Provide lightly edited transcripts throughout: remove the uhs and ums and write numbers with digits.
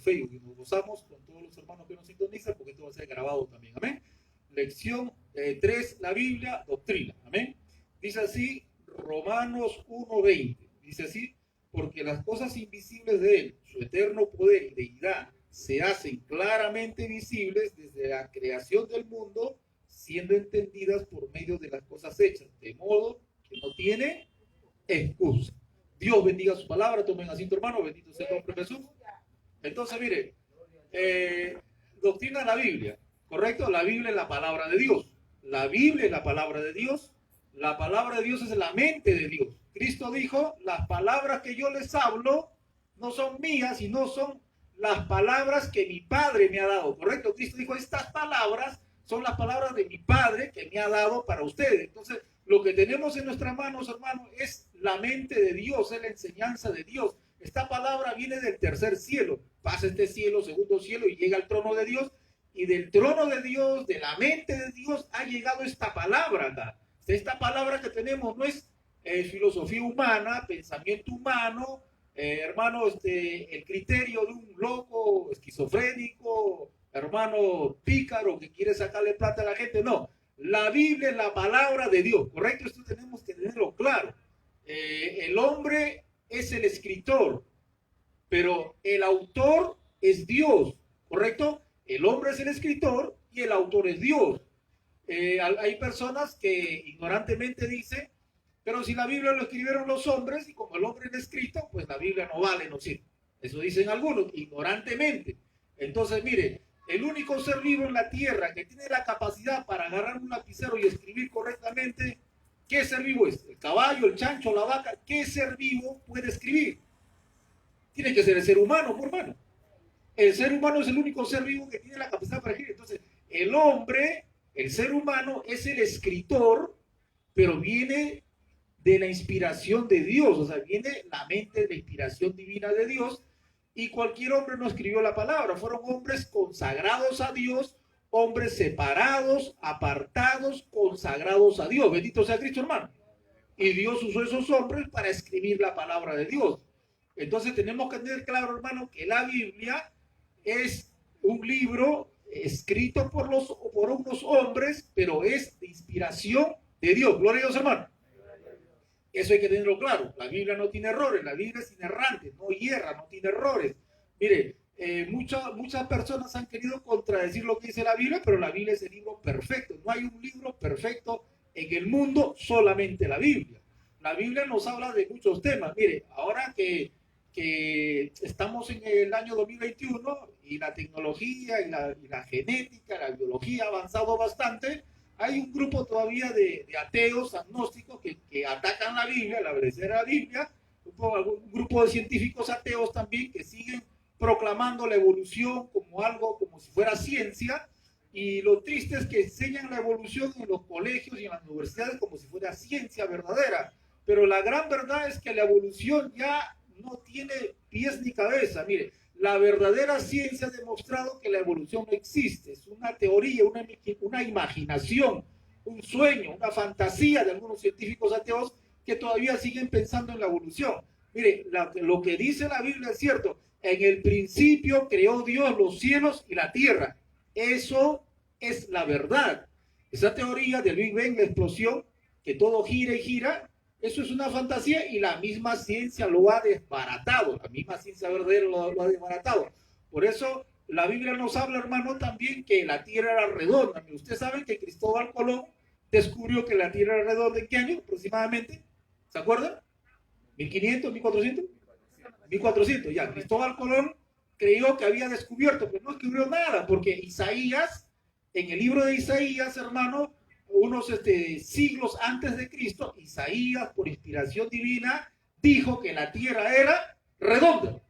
Facebook y nos gozamos con todos los hermanos que nos sintonizan, porque esto va a ser grabado también. Amén. Lección 3, la Biblia, doctrina. Amén. Dice así, Romanos 1:20. Dice así, porque las cosas invisibles de Él, su eterno poder y deidad, se hacen claramente visibles desde la creación del mundo, siendo entendidas por medio de las cosas hechas, de modo que no tiene excusa. Dios bendiga su palabra, tomen asiento, hermano, bendito sea el nombre de Jesús. Entonces, mire, doctrina de la Biblia, ¿correcto? La Biblia es la palabra de Dios. La Biblia es la palabra de Dios. La palabra de Dios es la mente de Dios. Cristo dijo, las palabras que yo les hablo no son mías, sino son las palabras que mi Padre me ha dado, ¿correcto? Cristo dijo, estas palabras son las palabras de mi Padre que me ha dado para ustedes. Entonces, lo que tenemos en nuestras manos, hermano, es la mente de Dios, es la enseñanza de Dios. Esta palabra viene del tercer cielo. Pasa este cielo, segundo cielo, y llega al trono de Dios. Y del trono de Dios, de la mente de Dios, ha llegado esta palabra acá. Esta palabra que tenemos no es filosofía humana, pensamiento humano, hermano, el criterio de un loco esquizofrénico, hermano pícaro que quiere sacarle plata a la gente. No, la Biblia es la palabra de Dios, ¿correcto? Esto tenemos que tenerlo claro. El hombre es el escritor, pero el autor es Dios, ¿correcto? El hombre es el escritor y el autor es Dios. Hay personas que ignorantemente dicen, pero si la Biblia lo escribieron los hombres y como el hombre no escrito, pues la Biblia no vale, no sirve. Eso dicen algunos, ignorantemente. Entonces, mire, el único ser vivo en la tierra que tiene la capacidad para agarrar un lapicero y escribir correctamente, ¿qué ser vivo es? ¿El caballo, el chancho, la vaca? ¿Qué ser vivo puede escribir? Tiene que ser el ser humano, por mano. El ser humano es el único ser vivo que tiene la capacidad para escribir. Entonces, el hombre, el ser humano, es el escritor, pero viene de la inspiración de Dios, o sea, viene la mente de la inspiración divina de Dios, y cualquier hombre no escribió la palabra, fueron hombres consagrados a Dios, hombres separados, apartados, consagrados a Dios. Bendito sea Cristo, hermano. Y Dios usó esos hombres para escribir la palabra de Dios. Entonces tenemos que tener claro, hermano, que la Biblia es un libro escrito por unos hombres, pero es de inspiración de Dios. Gloria a Dios, hermano. Eso hay que tenerlo claro. La Biblia no tiene errores, la Biblia es inerrante, no hierra, no tiene errores. Mire, muchas personas han querido contradecir lo que dice la Biblia, pero la Biblia es el libro perfecto. No hay un libro perfecto en el mundo, solamente la Biblia. La Biblia nos habla de muchos temas. Mire, ahora que estamos en el año 2021 y la tecnología y la genética, la biología ha avanzado bastante, hay un grupo todavía de ateos, agnósticos, que atacan la Biblia, la verdadera Biblia, un grupo de científicos ateos también que siguen proclamando la evolución como algo, como si fuera ciencia, y lo triste es que enseñan la evolución en los colegios y en las universidades como si fuera ciencia verdadera, pero la gran verdad es que la evolución ya no tiene pies ni cabeza. Mire, la verdadera ciencia ha demostrado que la evolución no existe, es una teoría, una imaginación, un sueño, una fantasía de algunos científicos ateos que todavía siguen pensando en la evolución. Mire, lo que dice la Biblia es cierto, en el principio creó Dios los cielos y la tierra, eso es la verdad. Esa teoría del Big Bang, la explosión, que todo gira y gira, eso es una fantasía y la misma ciencia lo ha desbaratado, la misma ciencia verdadera lo ha desbaratado. Por eso la Biblia nos habla, hermano, también que la tierra era redonda. Ustedes saben que Cristóbal Colón descubrió que la tierra era redonda. ¿En qué año aproximadamente? ¿Se acuerdan? ¿1500, 1400? 1400, ya. Cristóbal Colón creyó que había descubierto, pero no descubrió nada, porque Isaías, en el libro de Isaías, hermano, unos siglos antes de Cristo, Isaías, por inspiración divina, dijo que la tierra era redonda.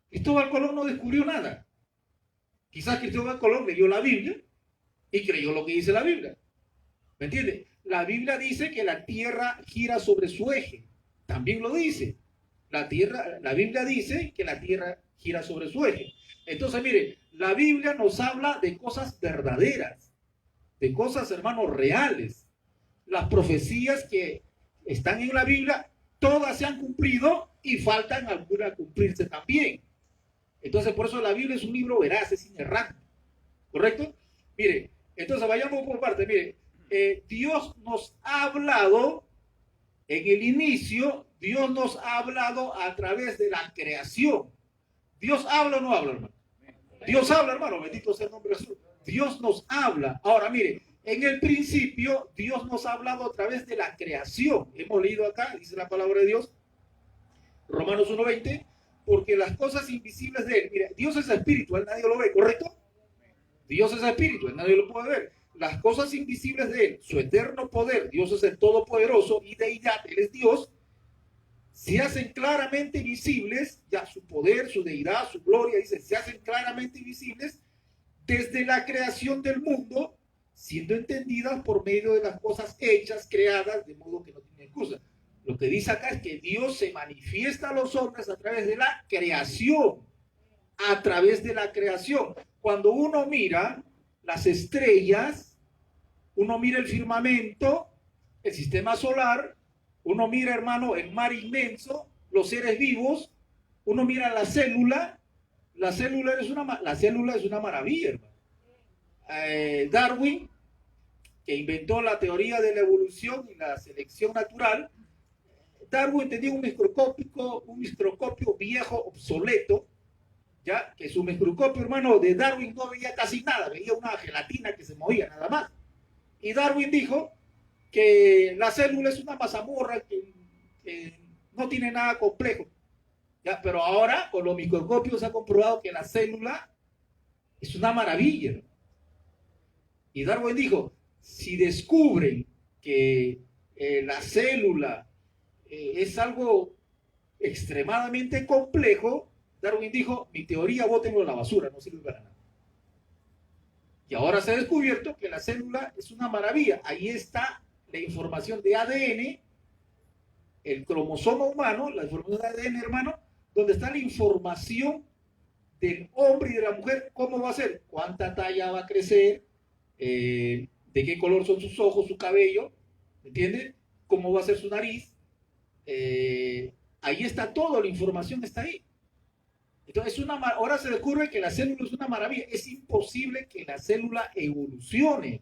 Cristóbal Colón no descubrió nada. Quizás Cristóbal Colón leyó la Biblia y creyó lo que dice la Biblia. ¿Me entiende? La Biblia dice que la tierra gira sobre su eje. También lo dice. La Biblia dice que la tierra gira sobre su eje. Entonces, mire, la Biblia nos habla de cosas verdaderas, de cosas, hermanos, reales. Las profecías que están en la Biblia, todas se han cumplido y faltan algunas cumplirse también. Entonces, por eso la Biblia es un libro veraz, es inerrante. ¿Correcto? Mire, entonces vayamos por parte. Mire, Dios nos ha hablado en el inicio, Dios nos ha hablado a través de la creación. ¿Dios habla o no habla, hermano? Dios habla, hermano, bendito sea el nombre de Jesús. Dios nos habla. Ahora, mire, en el principio, Dios nos ha hablado a través de la creación. Hemos leído acá, dice la palabra de Dios, Romanos 1:20, porque las cosas invisibles de Él, mire, Dios es espíritu, Él nadie lo ve, ¿correcto? Dios es espíritu, Él nadie lo puede ver. Las cosas invisibles de Él, su eterno poder, Dios es el todopoderoso y deidad, Él es Dios, se hacen claramente visibles, ya su poder, su deidad, su gloria, dice, se hacen claramente visibles desde la creación del mundo, siendo entendidas por medio de las cosas hechas, creadas, de modo que no tienen excusa. Lo que dice acá es que Dios se manifiesta a los hombres a través de la creación, a través de la creación. Cuando uno mira las estrellas, uno mira el firmamento, el sistema solar, uno mira, hermano, el mar inmenso, los seres vivos, uno mira la célula es una maravilla, hermano. Darwin, que inventó la teoría de la evolución y la selección natural, Darwin tenía un microscopio viejo, obsoleto, ya que su microscopio, hermano, de Darwin no veía casi nada, veía una gelatina que se movía nada más. Y Darwin dijo que la célula es una mazamorra que no tiene nada complejo. ¿Ya? Pero ahora, con los microscopios, se ha comprobado que la célula es una maravilla. Y Darwin dijo, si descubren que la célula es algo extremadamente complejo, Darwin dijo, mi teoría bótenlo a la basura, no sirve para nada. Y ahora se ha descubierto que la célula es una maravilla. Ahí está la información de ADN, el cromosoma humano, la información de ADN, hermano, donde está la información del hombre y de la mujer, cómo va a ser, cuánta talla va a crecer, de qué color son sus ojos, su cabello, ¿entiendes? Cómo va a ser su nariz. Ahí está todo, la información está ahí. Entonces, ahora se descubre que la célula es una maravilla. Es imposible que la célula evolucione.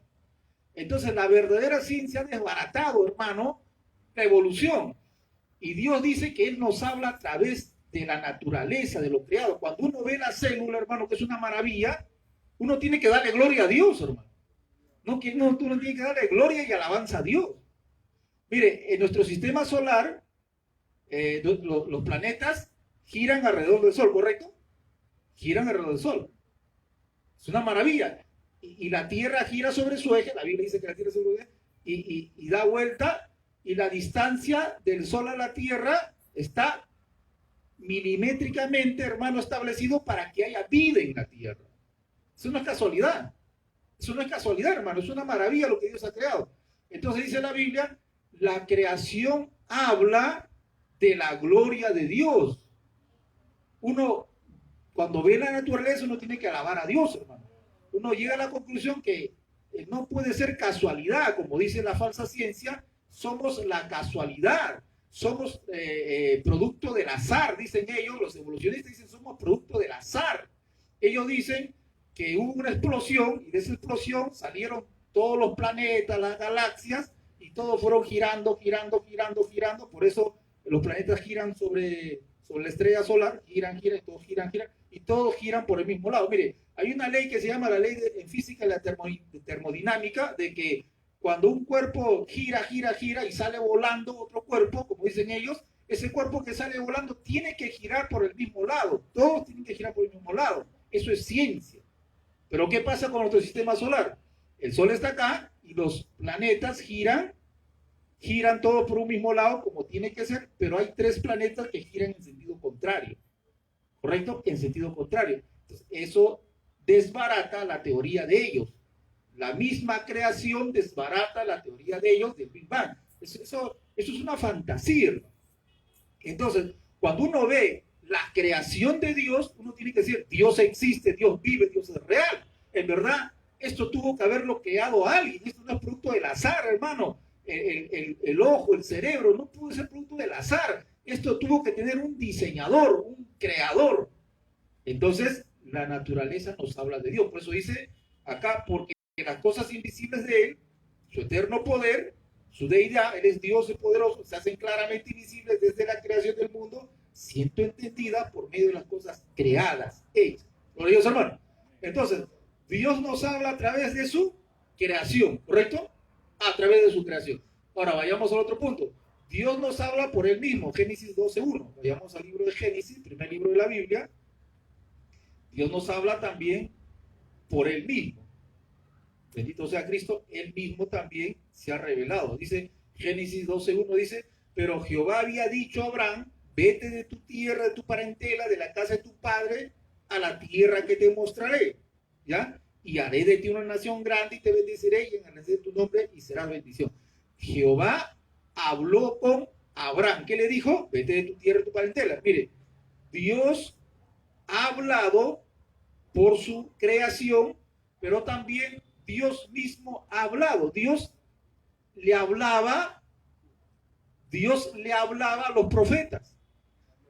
Entonces, la verdadera ciencia ha desbaratado, hermano, la evolución. Y Dios dice que Él nos habla a través de la naturaleza, de lo creado. Cuando uno ve la célula, hermano, que es una maravilla, uno tiene que darle gloria a Dios, hermano. Uno tiene que darle gloria y alabanza a Dios. Mire, en nuestro sistema solar, los planetas giran alrededor del Sol, ¿correcto? Giran alrededor del Sol. Es una maravilla. Y la Tierra gira sobre su eje, la Biblia dice que la Tierra sobre su eje, y da vuelta, y la distancia del Sol a la Tierra está milimétricamente, hermano, establecido para que haya vida en la Tierra. Eso no es casualidad. Eso no es casualidad, hermano. Es una maravilla lo que Dios ha creado. Entonces dice la Biblia, la creación habla de la gloria de Dios. Uno, cuando ve la naturaleza, uno tiene que alabar a Dios, hermano. Uno llega a la conclusión que no puede ser casualidad, como dice la falsa ciencia, somos la casualidad, somos producto del azar, dicen ellos, los evolucionistas dicen somos producto del azar. Ellos dicen que hubo una explosión y de esa explosión salieron todos los planetas, las galaxias, y todos fueron girando, por eso los planetas giran sobre la estrella solar, giran, y todos giran por el mismo lado. Mire, hay una ley que se llama la ley en física de la termodinámica, de que cuando un cuerpo gira y sale volando otro cuerpo, como dicen ellos, ese cuerpo que sale volando tiene que girar por el mismo lado, todos tienen que girar por el mismo lado. Eso es ciencia. Pero ¿qué pasa con nuestro sistema solar? El Sol está acá y los planetas giran todos por un mismo lado, como tiene que ser, pero hay 3 planetas que giran en sentido contrario, ¿correcto? En sentido contrario. Entonces, eso desbarata la teoría de ellos. La misma creación desbarata la teoría de ellos del Big Bang. Eso es una fantasía, hermano. Entonces, cuando uno ve la creación de Dios, uno tiene que decir, Dios existe, Dios vive, Dios es real. En verdad, esto tuvo que haberlo creado alguien. Esto no es producto del azar, hermano. El ojo, el cerebro, no pudo ser producto del azar. Esto tuvo que tener un diseñador, un creador. Entonces, la naturaleza nos habla de Dios. Por eso dice acá, porque las cosas invisibles de Él, su eterno poder, su deidad, Él es Dios y poderoso, se hacen claramente invisibles desde la creación del mundo, siendo entendida por medio de las cosas creadas, hechas. ¿Lo Dios, hermano? Entonces, Dios nos habla a través de su creación, ¿correcto? A través de su creación. Ahora, vayamos al otro punto. Dios nos habla por Él mismo, Génesis 12:1. Vayamos al libro de Génesis, primer libro de la Biblia. Dios nos habla también por Él mismo. Bendito sea Cristo, Él mismo también se ha revelado. Dice Génesis 12:1, dice, pero Jehová había dicho a Abraham, vete de tu tierra, de tu parentela, de la casa de tu padre, a la tierra que te mostraré, ¿ya? Y haré de ti una nación grande y te bendeciré y engrandeceré tu nombre y serás bendición. Jehová habló con Abraham. ¿Qué le dijo? Vete de tu tierra, de tu parentela. Mire, Dios ha hablado por su creación, pero también Dios mismo ha hablado. Dios le hablaba a los profetas.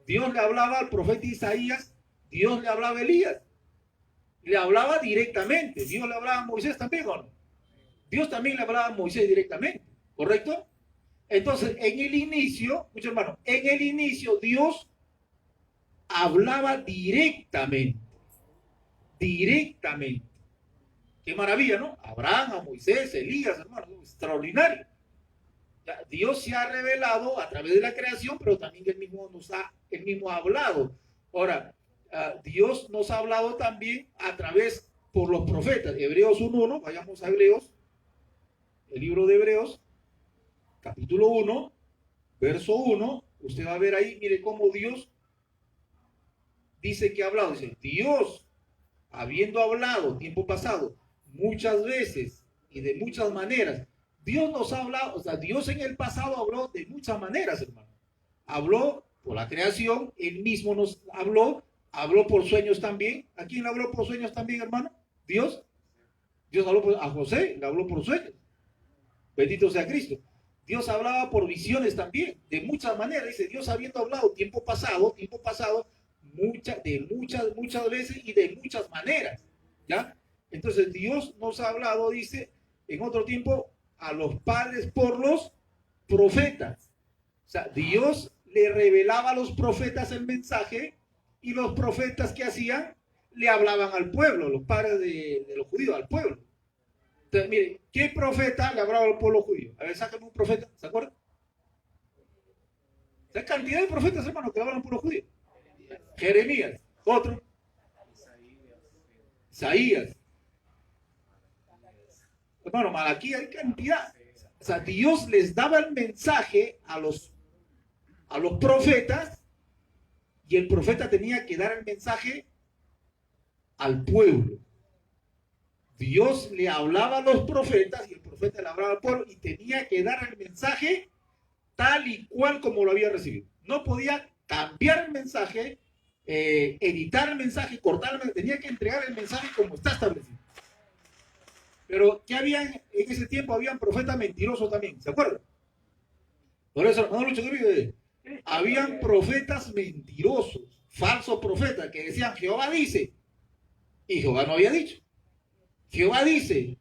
Dios le hablaba al profeta Isaías, Dios le hablaba a Elías. Le hablaba directamente. Dios le hablaba a Moisés también, ¿o no? Dios también le hablaba a Moisés directamente, ¿correcto? Entonces, en el inicio, muchos hermanos, en el inicio Dios hablaba directamente. Directamente. Qué maravilla, ¿no? Abraham, a Moisés, Elías, hermano, extraordinario. Ya, Dios se ha revelado a través de la creación, pero también él mismo ha hablado. Ahora, Dios nos ha hablado también a través por los profetas. Hebreos 1:1, vayamos a Hebreos, el libro de Hebreos, capítulo 1, verso 1. Usted va a ver ahí, mire cómo Dios dice que ha hablado. Dice, Dios, habiendo hablado tiempo pasado, muchas veces y de muchas maneras, Dios nos ha hablado, o sea, Dios en el pasado habló de muchas maneras, hermano. Habló por la creación, Él mismo nos habló por sueños también. ¿A quién le habló por sueños también, hermano? Dios. Dios habló a José, le habló por sueños. Bendito sea Cristo. Dios hablaba por visiones también, de muchas maneras. Dice, Dios habiendo hablado tiempo pasado, muchas veces y de muchas maneras. ¿Ya? Entonces Dios nos ha hablado, dice, en otro tiempo, a los padres por los profetas. O sea, Dios le revelaba a los profetas el mensaje y los profetas que hacían le hablaban al pueblo, los padres de los judíos, al pueblo. Entonces, mire, ¿qué profeta le hablaba al pueblo judío? A ver, sáquenme un profeta, ¿se acuerdan? La cantidad de profetas, hermano, que le hablan al pueblo judío. Jeremías, otro. Isaías. Hermano, Malaquías, hay cantidad. O sea, Dios les daba el mensaje a los profetas y el profeta tenía que dar el mensaje al pueblo. Dios le hablaba a los profetas y el profeta le hablaba al pueblo y tenía que dar el mensaje tal y cual como lo había recibido. No podía cambiar el mensaje, editar el mensaje, cortar el mensaje, tenía que entregar el mensaje como está establecido. Pero ¿qué habían en ese tiempo? Habían profetas mentirosos también, ¿se acuerdan? Por eso, no, Lucho, habían profetas mentirosos, falsos profetas que decían Jehová dice y Jehová no había dicho. Jehová dice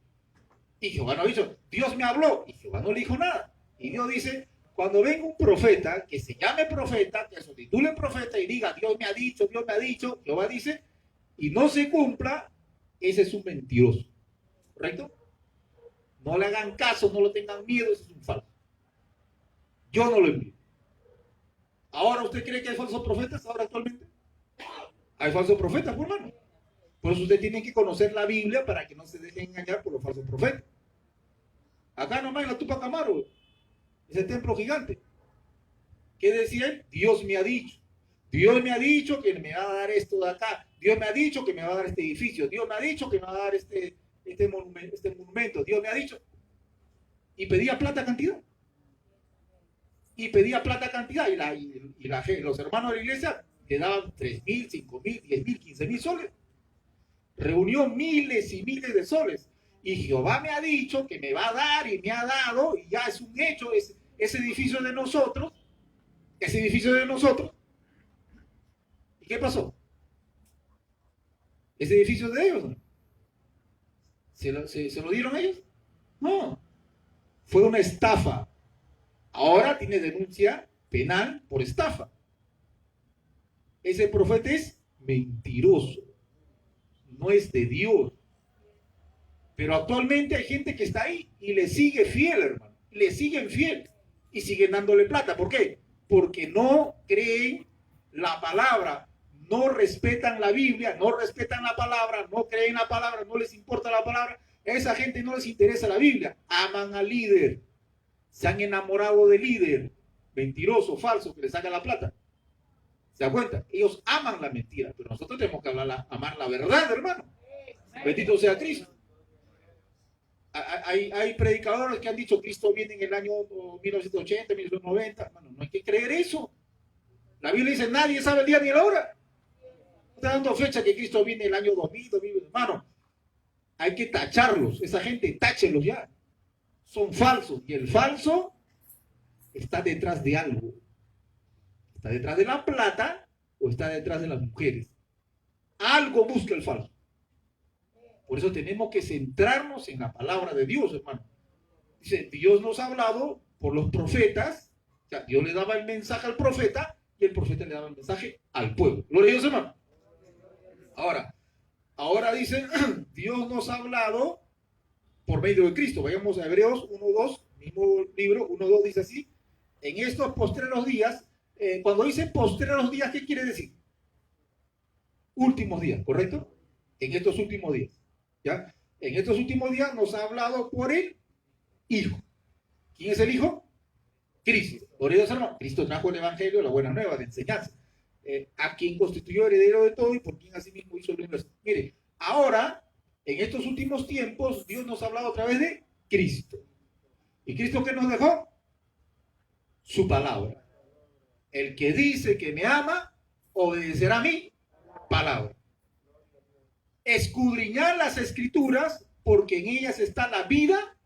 y Jehová no ha dicho. Dios me habló y Jehová no le dijo nada. Y Dios dice, cuando venga un profeta que se llame profeta, que se titule profeta y diga Dios me ha dicho, Jehová dice, y no se cumpla, ese es un mentiroso. ¿Correcto? No le hagan caso, no lo tengan miedo, ese es un falso. Yo no lo envío. ¿Ahora usted cree que hay falsos profetas ahora actualmente? Hay falsos profetas, por hermano. Por eso usted tiene que conocer la Biblia para que no se deje engañar por los falsos profetas. Acá nomás en la Tupac Amaru, ese templo gigante. ¿Qué decía él? Dios me ha dicho. Dios me ha dicho que me va a dar esto de acá. Dios me ha dicho que me va a dar este edificio. Dios me ha dicho que me va a dar este monumento. Dios me ha dicho. Y pedía plata cantidad. Y los hermanos de la iglesia le daban 3,000, 5,000, 10,000, 15,000 soles. Reunió miles y miles de soles. Y Jehová me ha dicho que me va a dar y me ha dado, y ya es un hecho, ese edificio de nosotros. ¿Y qué pasó? ¿Ese edificio es de ellos? ¿No? ¿Se lo dieron ellos? No. Fue una estafa. Ahora tiene denuncia penal por estafa. Ese profeta es mentiroso. No es de Dios. Pero actualmente hay gente que está ahí y le sigue fiel, hermano. Le siguen fiel y siguen dándole plata. ¿Por qué? Porque no creen la palabra, no respetan la Biblia, no respetan la palabra, no creen la palabra, no les importa la palabra. A esa gente no les interesa la Biblia. Aman al líder. Se han enamorado del líder. Mentiroso, falso, que le saca la plata. ¿Se da cuenta? Ellos aman la mentira, pero nosotros tenemos que amar la verdad, hermano. Bendito sea Cristo. Hay predicadores que han dicho Cristo viene en el año 1980, 1990. Bueno, no hay que creer eso. La Biblia dice nadie sabe el día ni la hora. Está dando fecha que Cristo viene el año 2000, 2000. Hermano, hay que tacharlos. Esa gente, táchelos ya. Son falsos. Y el falso está detrás de algo. ¿Está detrás de la plata o está detrás de las mujeres? Algo busca el falso. Por eso tenemos que centrarnos en la palabra de Dios, hermano. Dice, Dios nos ha hablado por los profetas. O sea, Dios le daba el mensaje al profeta y el profeta le daba el mensaje al pueblo. Gloria a Dios, hermano. Ahora dice, Dios nos ha hablado por medio de Cristo. Vayamos a Hebreos 1:2, mismo libro, 1:2 dice así. En estos postreros días, cuando dice postreros días, ¿qué quiere decir? Últimos días, ¿correcto? En estos últimos días. ¿Ya? En estos últimos días nos ha hablado por el Hijo. ¿Quién es el Hijo? Cristo. Por eso, hermano, Cristo trajo el Evangelio, la buena nueva de enseñanza. A quien constituyó heredero de todo y por quien asimismo hizo el universo. Mire, ahora, en estos últimos tiempos, Dios nos ha hablado a través de Cristo. ¿Y Cristo qué nos dejó? Su palabra. El que dice que me ama, obedecerá a mi palabra. Escudriñar las escrituras, porque en ellas está la vida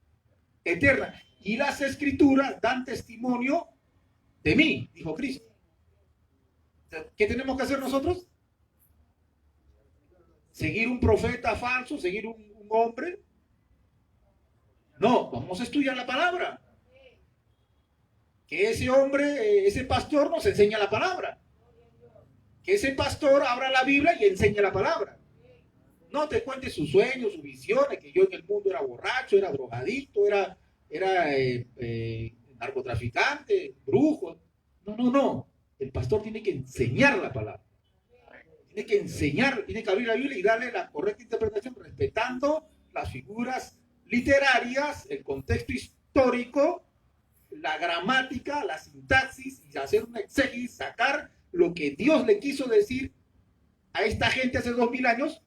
eterna. Y las escrituras dan testimonio de mí, dijo Cristo. ¿Qué tenemos que hacer nosotros? ¿Seguir un profeta falso? ¿Seguir un hombre? No, vamos a estudiar la palabra. Que ese hombre, ese pastor nos enseña la palabra. Que ese pastor abra la Biblia y enseñe la palabra. No te cuente sus sueños, sus visiones, que yo en el mundo era borracho, era drogadicto, era narcotraficante, brujo. No. El pastor tiene que enseñar la palabra. Tiene que enseñar, tiene que abrir la Biblia y darle la correcta interpretación, respetando las figuras literarias, el contexto histórico, la gramática, la sintaxis, y hacer un exégesis, sacar lo que Dios le quiso decir a esta gente hace 2000 años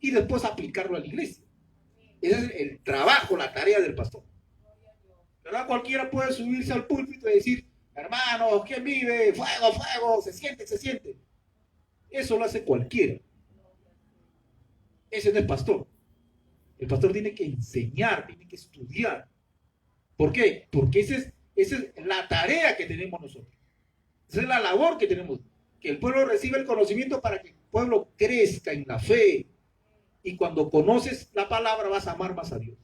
y después aplicarlo a la iglesia. Ese es el trabajo, la tarea del pastor. ¿Verdad? Cualquiera puede subirse al púlpito y decir, hermanos, ¿quién vive? Fuego, fuego, se siente, se siente. Eso lo hace cualquiera. Ese no es pastor. El pastor tiene que enseñar, tiene que estudiar. ¿Por qué? Porque esa es la tarea que tenemos nosotros. Esa es la labor que tenemos. Que el pueblo reciba el conocimiento para que el pueblo crezca en la fe. Y cuando conoces la palabra vas a amar más a Dios.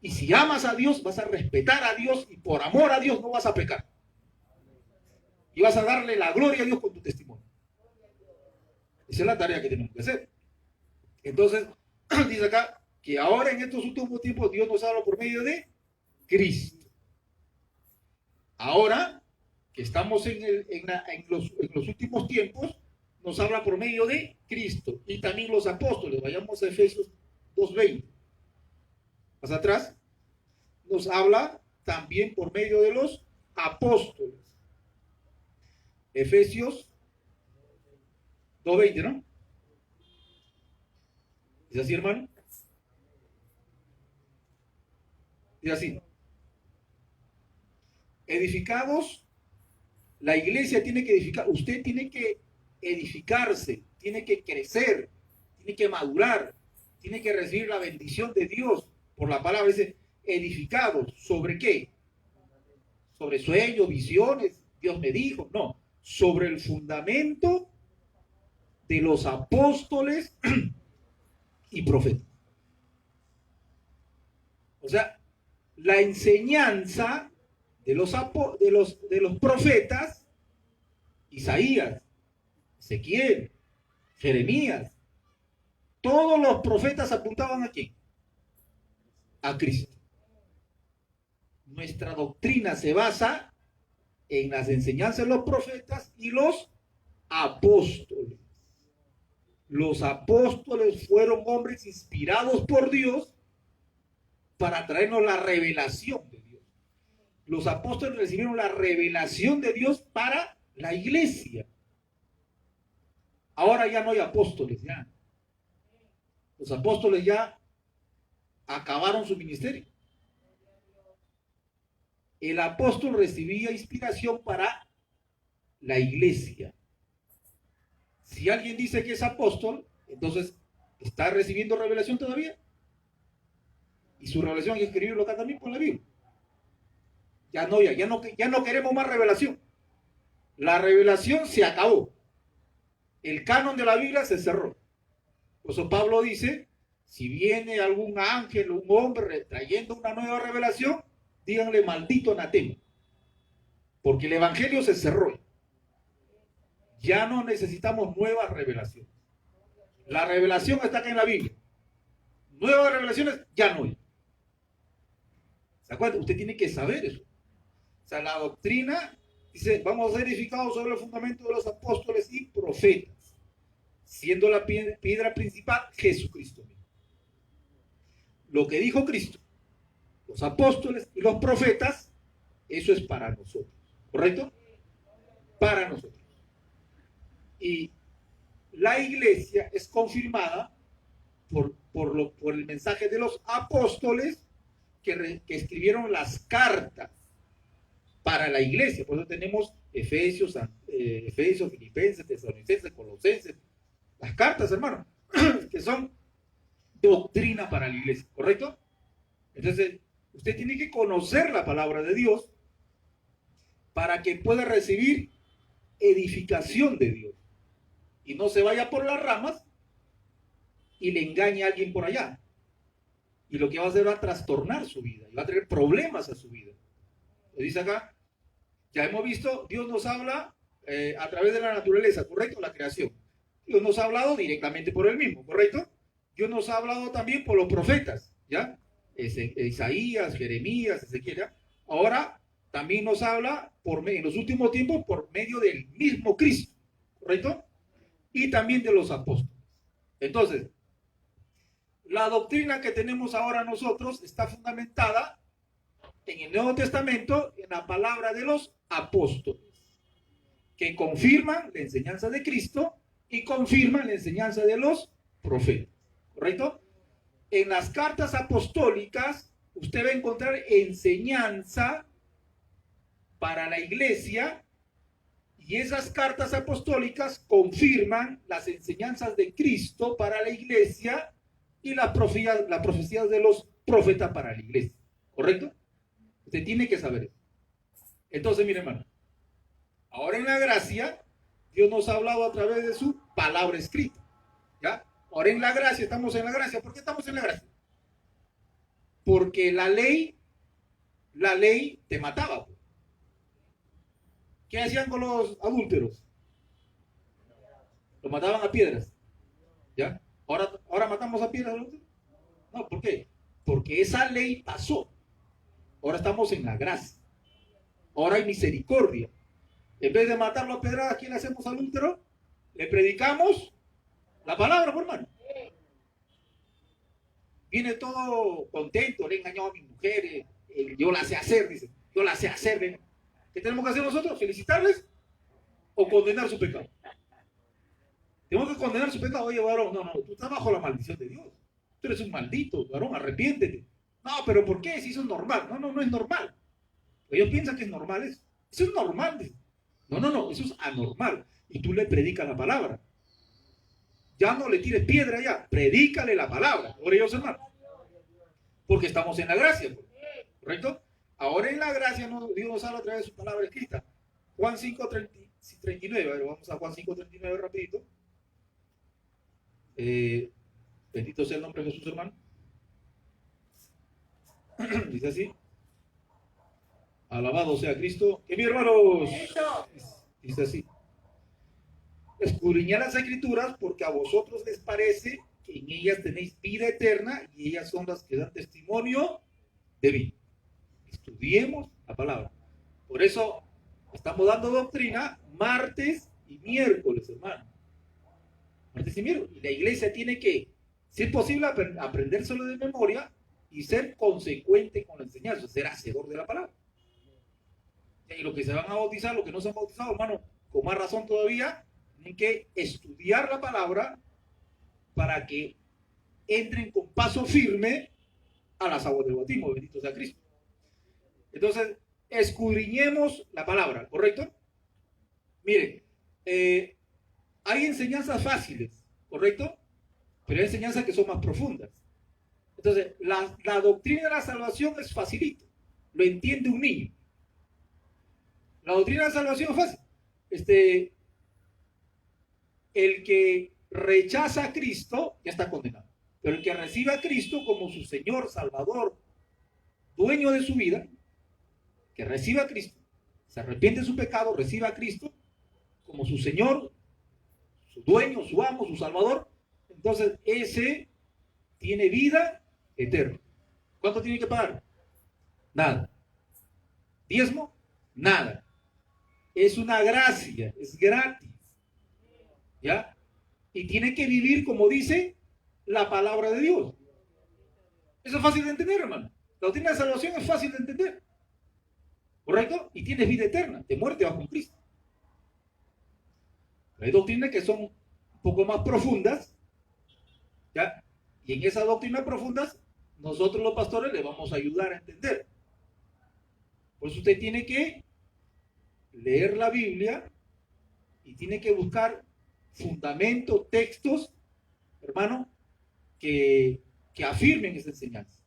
Y si amas a Dios, vas a respetar a Dios y por amor a Dios no vas a pecar. Y vas a darle la gloria a Dios con tu testimonio. Esa es la tarea que tenemos que hacer. Entonces, dice acá que ahora en estos últimos tiempos Dios nos habla por medio de Cristo. Ahora que estamos en los últimos tiempos, nos habla por medio de Cristo y también los apóstoles. Vayamos a Efesios 2:20. Más atrás, nos habla también por medio de los apóstoles. Efesios 2:20, ¿no? ¿Es así, hermano? Es así. Edificados, la iglesia tiene que edificar, usted tiene que edificarse, tiene que crecer, tiene que madurar, tiene que recibir la bendición de Dios por la palabra. Dice, edificados, ¿sobre qué? Sobre sueños, visiones, Dios me dijo, no, sobre el fundamento de los apóstoles y profetas. O sea, la enseñanza de los profetas, Isaías, Ezequiel, Jeremías, todos los profetas apuntaban a quién? A Cristo. Nuestra doctrina se basa en las enseñanzas de los profetas y los apóstoles. Los apóstoles fueron hombres inspirados por Dios para traernos la revelación de Dios. Los apóstoles recibieron la revelación de Dios para la iglesia. Ahora ya no hay apóstoles, ya. Los apóstoles ya acabaron su ministerio. El apóstol recibía inspiración para la iglesia. Si alguien dice que es apóstol, entonces está recibiendo revelación todavía. Y su revelación hay que escribirlo acá también por la Biblia. Ya no queremos más revelación. La revelación se acabó. El canon de la Biblia se cerró. Por eso Pablo dice, si viene algún ángel o un hombre trayendo una nueva revelación, díganle maldito anatema. Porque el evangelio se cerró. Ya no necesitamos nuevas revelaciones. La revelación está acá en la Biblia. Nuevas revelaciones ya no hay. ¿Se acuerdan? Usted tiene que saber eso. O sea, la doctrina dice, vamos a ser edificados sobre el fundamento de los apóstoles y profetas, siendo la piedra principal Jesucristo mismo. Lo que dijo Cristo, los apóstoles y los profetas, eso es para nosotros. ¿Correcto? Para nosotros. Y la iglesia es confirmada por el mensaje de los apóstoles que escribieron las cartas para la iglesia. Por eso tenemos Efesios, Filipenses, Tesalonicenses, Colosenses, las cartas, hermano, que son doctrina para la iglesia, ¿correcto? Entonces, usted tiene que conocer la palabra de Dios para que pueda recibir edificación de Dios y no se vaya por las ramas y le engañe a alguien por allá. Y lo que va a hacer va a trastornar su vida y va a traer problemas a su vida. Lo dice acá, ya hemos visto, Dios nos habla a través de la naturaleza, ¿correcto? La creación. Dios nos ha hablado directamente por él mismo, ¿correcto? Dios nos ha hablado también por los profetas, ¿ya? Isaías, Jeremías, Ezequiel, ¿ya? Ahora también nos habla en los últimos tiempos por medio del mismo Cristo, ¿correcto? Y también de los apóstoles. Entonces, la doctrina que tenemos ahora nosotros está fundamentada en el Nuevo Testamento, en la palabra de los apóstoles, que confirman la enseñanza de Cristo y confirman la enseñanza de los profetas, ¿correcto? En las cartas apostólicas, usted va a encontrar enseñanza para la iglesia, y esas cartas apostólicas confirman las enseñanzas de Cristo para la iglesia y las profecías de los profetas para la iglesia, ¿correcto? Usted tiene que saber eso. Entonces, mire, hermano, ahora en la gracia, Dios nos ha hablado a través de su palabra escrita, ¿ya? Ahora en la gracia, estamos en la gracia. ¿Por qué estamos en la gracia? Porque la ley te mataba. ¿Qué hacían con los adúlteros? Los mataban a piedras, ¿ya? ¿Ahora matamos a piedras a los adúlteros? No, ¿por qué? Porque esa ley pasó. Ahora estamos en la gracia. Ahora hay misericordia. En vez de matarlo a pedradas, ¿quién le hacemos al adúltero? Le predicamos la palabra, por hermano. Viene todo contento, le he engañado a mi mujer, yo la sé hacer, dice. Yo la sé hacer. ¿Qué tenemos que hacer nosotros? ¿Felicitarles o condenar su pecado? Tenemos que condenar su pecado. Oye, varón, no, tú estás bajo la maldición de Dios. Tú eres un maldito, varón, arrepiéntete. No, pero ¿por qué? Si eso es normal. No es normal. Ellos piensan que es normal eso. Eso es normal. No, eso es anormal. Y tú le predicas la palabra. Ya no le tires piedra ya, predícale la palabra. Por ellos, hermano. Porque estamos en la gracia, ¿correcto? Ahora en la gracia Dios nos habla a través de su palabra escrita. Juan 5:39. Vamos a Juan 5:39 rapidito. Bendito sea el nombre de Jesús, hermano. Dice así. Alabado sea Cristo. Que mi hermanos. Dice así. Escudriñad las escrituras porque a vosotros les parece que en ellas tenéis vida eterna y ellas son las que dan testimonio de mí. Estudiemos la palabra. Por eso estamos dando doctrina martes y miércoles, hermano. Martes y miércoles. Y la iglesia tiene que, si es posible, aprendérselo de memoria y ser consecuente con la enseñanza, ser hacedor de la palabra. Y los que se van a bautizar, los que no se han bautizado, hermano, con más razón todavía, tienen que estudiar la palabra para que entren con paso firme a las aguas del bautismo. Bendito sea Cristo. Entonces, escudriñemos la palabra, ¿correcto? Miren, hay enseñanzas fáciles, ¿correcto? Pero hay enseñanzas que son más profundas. Entonces, la doctrina de la salvación es facilito, lo entiende un niño. La doctrina de la salvación es fácil. El que rechaza a Cristo ya está condenado. Pero el que recibe a Cristo como su Señor, Salvador, dueño de su vida, que recibe a Cristo, se arrepiente de su pecado, recibe a Cristo como su Señor, su dueño, su amo, su Salvador, entonces ese tiene vida eterna. ¿Cuánto tiene que pagar? Nada. ¿Diezmo? Nada. Es una gracia, es gratis. ¿Ya? Y tiene que vivir como dice la palabra de Dios. Eso es fácil de entender, hermano. La doctrina de salvación es fácil de entender. ¿Correcto? Y tienes vida eterna. De muerte vas con Cristo. Pero hay doctrinas que son un poco más profundas. ¿Ya? Y en esas doctrinas profundas, nosotros los pastores le vamos a ayudar a entender. Por eso usted tiene que leer la Biblia y tiene que buscar fundamentos, textos, hermano, que afirmen esa enseñanza.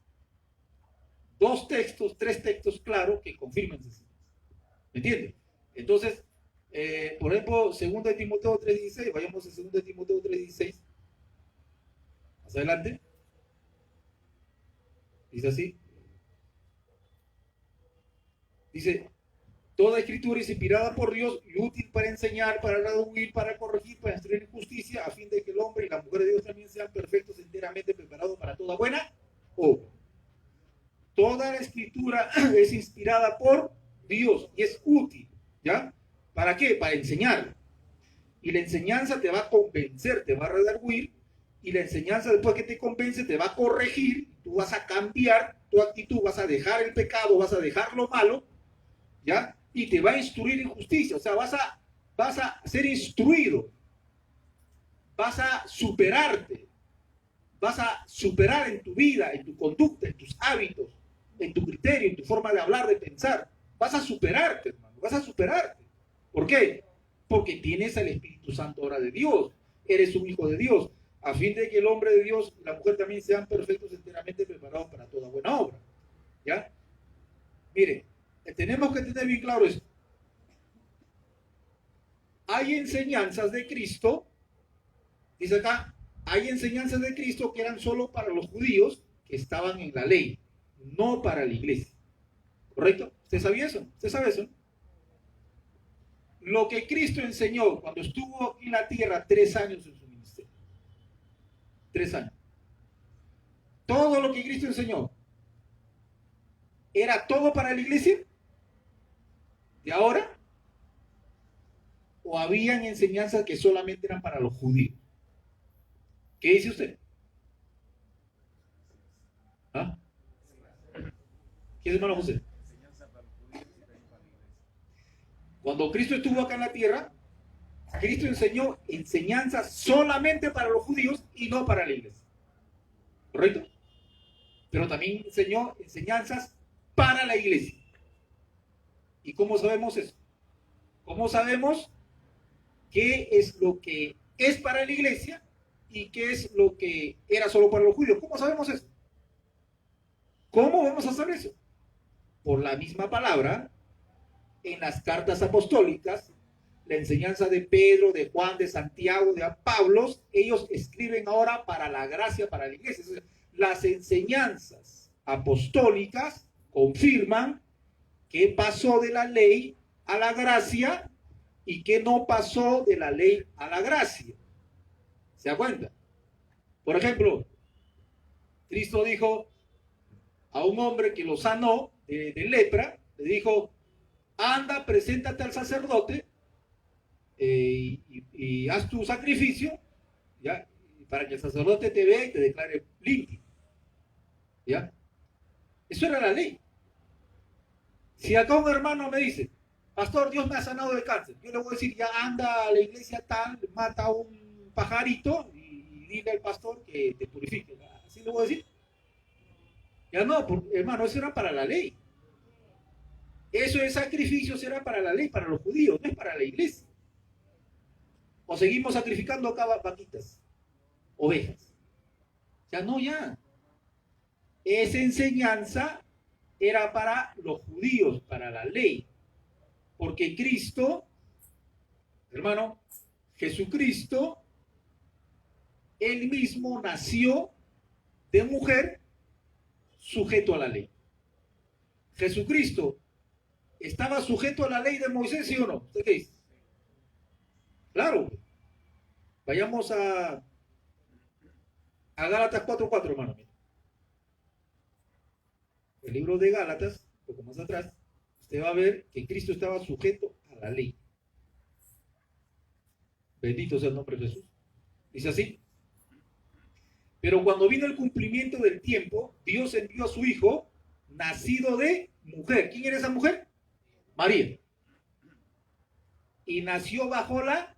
2 textos, 3 textos claros que confirmen esa enseñanza. ¿Me entiende? Entonces, por ejemplo, 2 de Timoteo 3:16, vayamos a 2 de Timoteo 3:16. Más adelante. Dice así. Dice, toda escritura es inspirada por Dios y útil para enseñar, para redarguir, para corregir, para instruir en justicia, a fin de que el hombre y la mujer de Dios también sean perfectos, enteramente preparados para toda buena obra. Toda la escritura es inspirada por Dios y es útil, ¿ya? ¿Para qué? Para enseñar. Y la enseñanza te va a convencer, te va a redarguir, y la enseñanza después que te convence te va a corregir, tú vas a cambiar tu actitud, vas a dejar el pecado, vas a dejar lo malo, ¿ya? Y te va a instruir en justicia, o sea, vas a ser instruido, vas a superarte, vas a superar en tu vida, en tu conducta, en tus hábitos, en tu criterio, en tu forma de hablar, de pensar. Vas a superarte, hermano, vas a superarte. ¿Por qué? Porque tienes al Espíritu Santo ahora de Dios, eres un hijo de Dios, a fin de que el hombre de Dios y la mujer también sean perfectos, enteramente preparados para toda buena obra. ¿Ya? Mire, tenemos que tener bien claro esto. Hay enseñanzas de Cristo, dice acá, hay enseñanzas de Cristo que eran solo para los judíos que estaban en la ley, no para la iglesia. ¿Correcto? ¿Usted sabía eso? ¿Usted sabe eso? Lo que Cristo enseñó cuando estuvo aquí en la tierra 3 años en su ministerio. 3 años. Todo lo que Cristo enseñó, ¿era todo para la iglesia? ¿De ahora? ¿O habían enseñanzas que solamente eran para los judíos? ¿Qué dice usted? ¿Ah? ¿Qué dice, hermano José? Cuando Cristo estuvo acá en la tierra, Cristo enseñó enseñanzas solamente para los judíos y no para la iglesia. ¿Correcto? Pero también enseñó enseñanzas para la iglesia. ¿Y cómo sabemos eso? ¿Cómo sabemos qué es lo que es para la iglesia y qué es lo que era solo para los judíos? ¿Cómo sabemos eso? ¿Cómo vamos a saber eso? Por la misma palabra en las cartas apostólicas la enseñanza de Pedro, de Juan, de Santiago, de Pablo, ellos escriben ahora para la gracia, para la iglesia. Las enseñanzas apostólicas confirman que pasó de la ley a la gracia y que no pasó de la ley a la gracia. ¿Se da cuenta? Por ejemplo, Cristo dijo a un hombre que lo sanó de lepra, le dijo, anda, preséntate al sacerdote y haz tu sacrificio, ¿ya? Para que el sacerdote te vea y te declare limpio. ¿Ya? Eso era la ley. Si acá un hermano me dice, pastor, Dios me ha sanado de cáncer, yo le voy a decir, ya anda a la iglesia tal, mata a un pajarito y dile al pastor que te purifique. Así le voy a decir. Ya no, hermano, eso era para la ley. Eso de sacrificios era para la ley, para los judíos, no es para la iglesia. O seguimos sacrificando acá vaquitas, ovejas. Ya no, ya. Esa enseñanza era para los judíos, para la ley. Porque Cristo, hermano, Jesucristo, él mismo nació de mujer sujeto a la ley. Jesucristo estaba sujeto a la ley de Moisés, ¿sí o no? ¿Usted qué dice? Claro. Vayamos a Gálatas 4:4, hermano. El libro de Gálatas, un poco más atrás, usted va a ver que Cristo estaba sujeto a la ley. Bendito sea el nombre de Jesús. Dice así. Pero cuando vino el cumplimiento del tiempo, Dios envió a su Hijo, nacido de mujer. ¿Quién era esa mujer? María. Y nació bajo la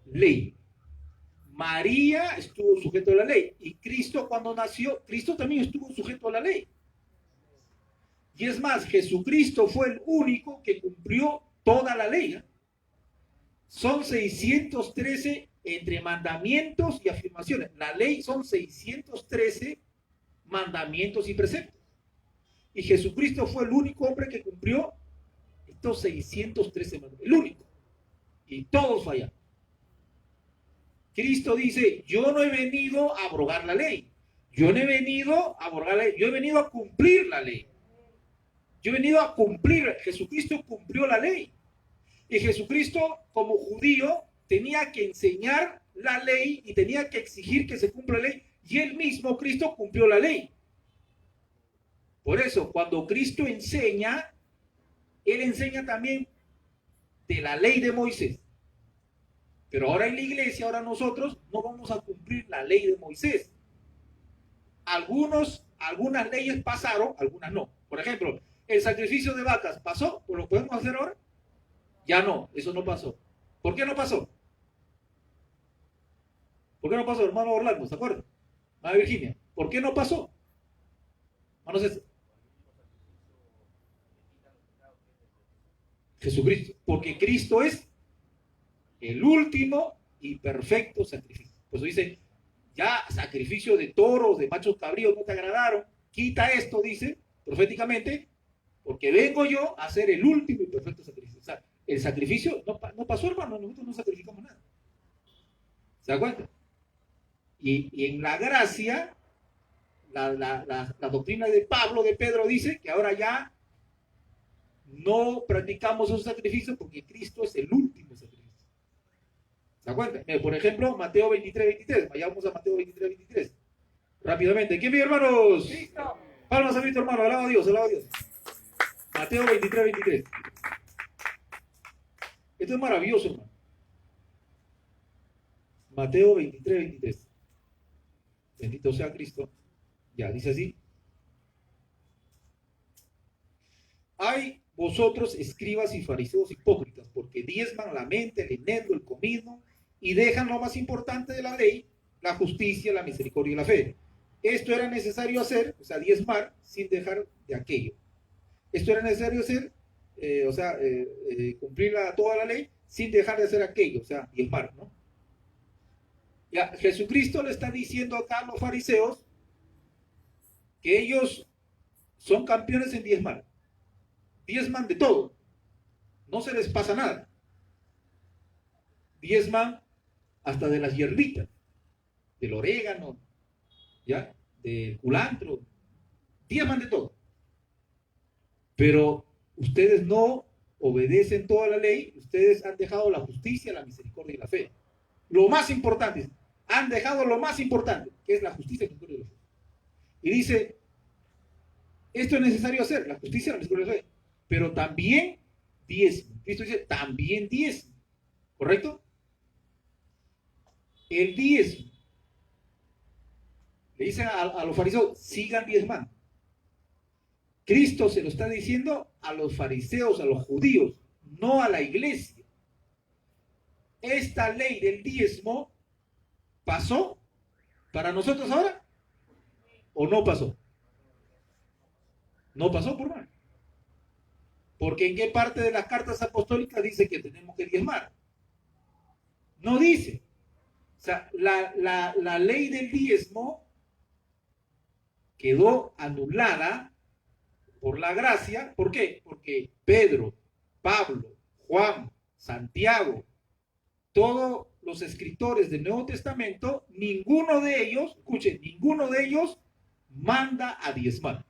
ley. María estuvo sujeto a la ley. Y Cristo, cuando nació, Cristo también estuvo sujeto a la ley. Y es más, Jesucristo fue el único que cumplió toda la ley. Son 613 entre mandamientos y afirmaciones. La ley son 613 mandamientos y preceptos. Y Jesucristo fue el único hombre que cumplió estos 613 mandamientos. El único. Y todos fallaron. Cristo dice, yo no he venido a abrogar la ley. Yo no he venido a abrogar la ley. Yo he venido a cumplir la ley. Yo he venido a cumplir. Jesucristo cumplió la ley. Y Jesucristo, como judío, tenía que enseñar la ley y tenía que exigir que se cumpla la ley. Y él mismo, Cristo, cumplió la ley. Por eso, cuando Cristo enseña, él enseña también de la ley de Moisés. Pero ahora en la iglesia, ahora nosotros no vamos a cumplir la ley de Moisés. Algunas leyes pasaron, algunas no. Por ejemplo, el sacrificio de vacas pasó, ¿pues lo podemos hacer ahora? Ya no, eso no pasó. ¿Por qué no pasó? ¿Por qué no pasó, hermano Orlando? ¿Se acuerdan? Hermana Virginia, ¿por qué no pasó? Hermano César. Jesucristo, porque Cristo es el último y perfecto sacrificio. Por eso dice, ya sacrificio de toros, de machos cabríos no te agradaron, quita esto, dice proféticamente, porque vengo yo a hacer el último y perfecto sacrificio. O sea, el sacrificio no pasó, hermano, nosotros no sacrificamos nada. ¿Se da cuenta? Y en la gracia, la doctrina de Pablo, de Pedro, dice que ahora ya no practicamos esos sacrificios porque Cristo es el último sacrificio. ¿Se da cuenta? Por ejemplo, Mateo 23:23. Vayamos a Mateo 23:23. Rápidamente. ¿Quién vive, hermanos? ¡Listo! Palmas a Cristo, hermano. Alaba a Dios, alaba a Dios. Mateo 23:23. Esto es maravilloso, hermano. Mateo 23:23. Bendito sea Cristo. Ya, dice así. Hay vosotros, escribas y fariseos hipócritas, porque diezman la mente, el eneldo, el comino, y dejan lo más importante de la ley, la justicia, la misericordia y la fe. Esto era necesario hacer, o sea, diezmar, sin dejar de aquello. Esto era necesario hacer, cumplir toda la ley, sin dejar de hacer aquello, o sea, diezmar, ¿no? Ya, Jesucristo le está diciendo acá a los fariseos que ellos son campeones en diezmar. Diezman de todo. No se les pasa nada. diezman hasta de las hierbitas, del orégano, ¿ya? Del culantro, diezman de todo. Pero ustedes no obedecen toda la ley, ustedes han dejado la justicia, la misericordia y la fe. Lo más importante, han dejado lo más importante, que es la justicia, la misericordia y la fe. Y dice, esto es necesario hacer, la justicia, la misericordia y la fe, pero también diezmo. Cristo dice, también diezmo, ¿correcto? El diezmo. Le dicen a los fariseos, sigan diezmando. Cristo se lo está diciendo a los fariseos, a los judíos, no a la iglesia. Esta ley del diezmo pasó para nosotros ahora, ¿o no pasó? No pasó, por mal. Porque ¿en qué parte de las cartas apostólicas dice que tenemos que diezmar? No dice. O sea, la ley del diezmo quedó anulada por la gracia. ¿Por qué? Porque Pedro, Pablo, Juan, Santiago, todos los escritores del Nuevo Testamento, ninguno de ellos, escuchen, ninguno de ellos manda a diezmar.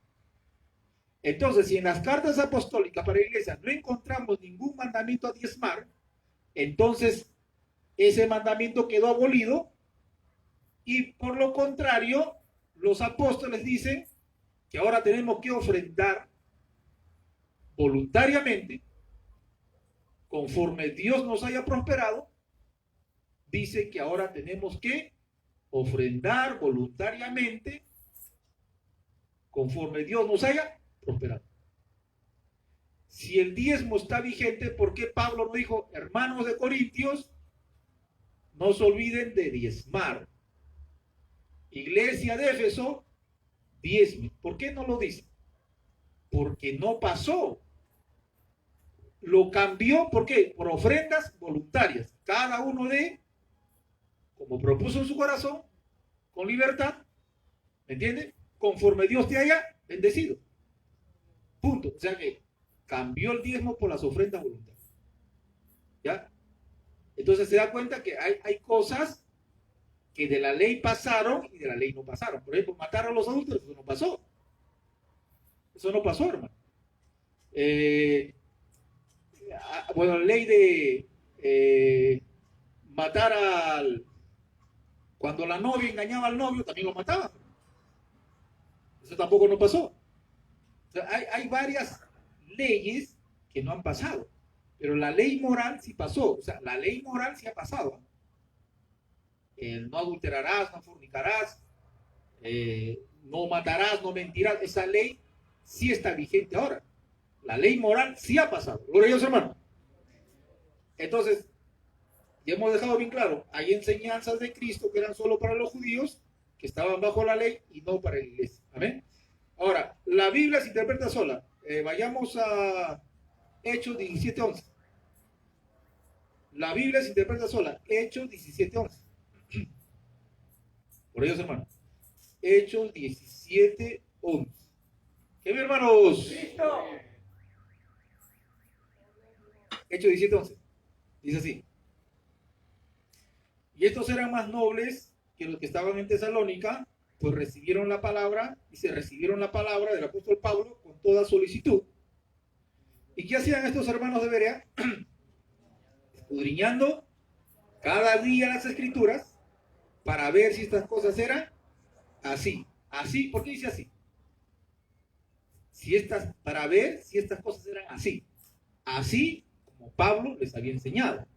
Entonces, si en las cartas apostólicas para la iglesia no encontramos ningún mandamiento a diezmar, entonces ese mandamiento quedó abolido y por lo contrario, los apóstoles dicen que ahora tenemos que ofrendar voluntariamente, conforme Dios nos haya prosperado. Dice que ahora tenemos que ofrendar voluntariamente, conforme Dios nos haya prosperado. Si el diezmo está vigente, ¿por qué Pablo no dijo, hermanos de Corintios, no se olviden de diezmar? Iglesia de Éfeso, diezme. ¿Por qué no lo dice? Porque no pasó. Lo cambió, ¿por qué? Por ofrendas voluntarias. Cada uno de, como propuso en su corazón, con libertad, ¿me entiendes? Conforme Dios te haya bendecido. Punto. O sea que cambió el diezmo por las ofrendas voluntarias. ¿Ya? Entonces se da cuenta que hay cosas que de la ley pasaron y de la ley no pasaron. Por ejemplo, matar a los adúlteros, eso no pasó. Eso no pasó, hermano. Bueno, la ley de matar cuando la novia engañaba al novio, también lo mataban. Eso tampoco no pasó. O sea, hay varias leyes que no han pasado, pero la ley moral sí pasó. O sea, la ley moral sí ha pasado. No adulterarás, no fornicarás, no matarás, no mentirás. Esa ley sí está vigente ahora. La ley moral sí ha pasado. Gloria a Dios, hermano. Entonces, ya hemos dejado bien claro, hay enseñanzas de Cristo que eran solo para los judíos, que estaban bajo la ley y no para la iglesia. Amén. Ahora, la Biblia se interpreta sola. Vayamos a Hechos 17:11. La Biblia se interpreta sola. Hechos 17:11. Por ellos, hermanos. Hechos 17:11. ¿Qué bien, hermanos? ¡Listo! Hechos 17:11. Dice así. Y estos eran más nobles que los que estaban en Tesalónica, pues recibieron la palabra y se recibieron la palabra del apóstol Pablo con toda solicitud. ¿Y qué hacían estos hermanos de Berea? Escudriñando cada día las escrituras para ver si estas cosas eran así. Así, ¿por qué dice así? Para ver si estas cosas eran así. Así como Pablo les había enseñado.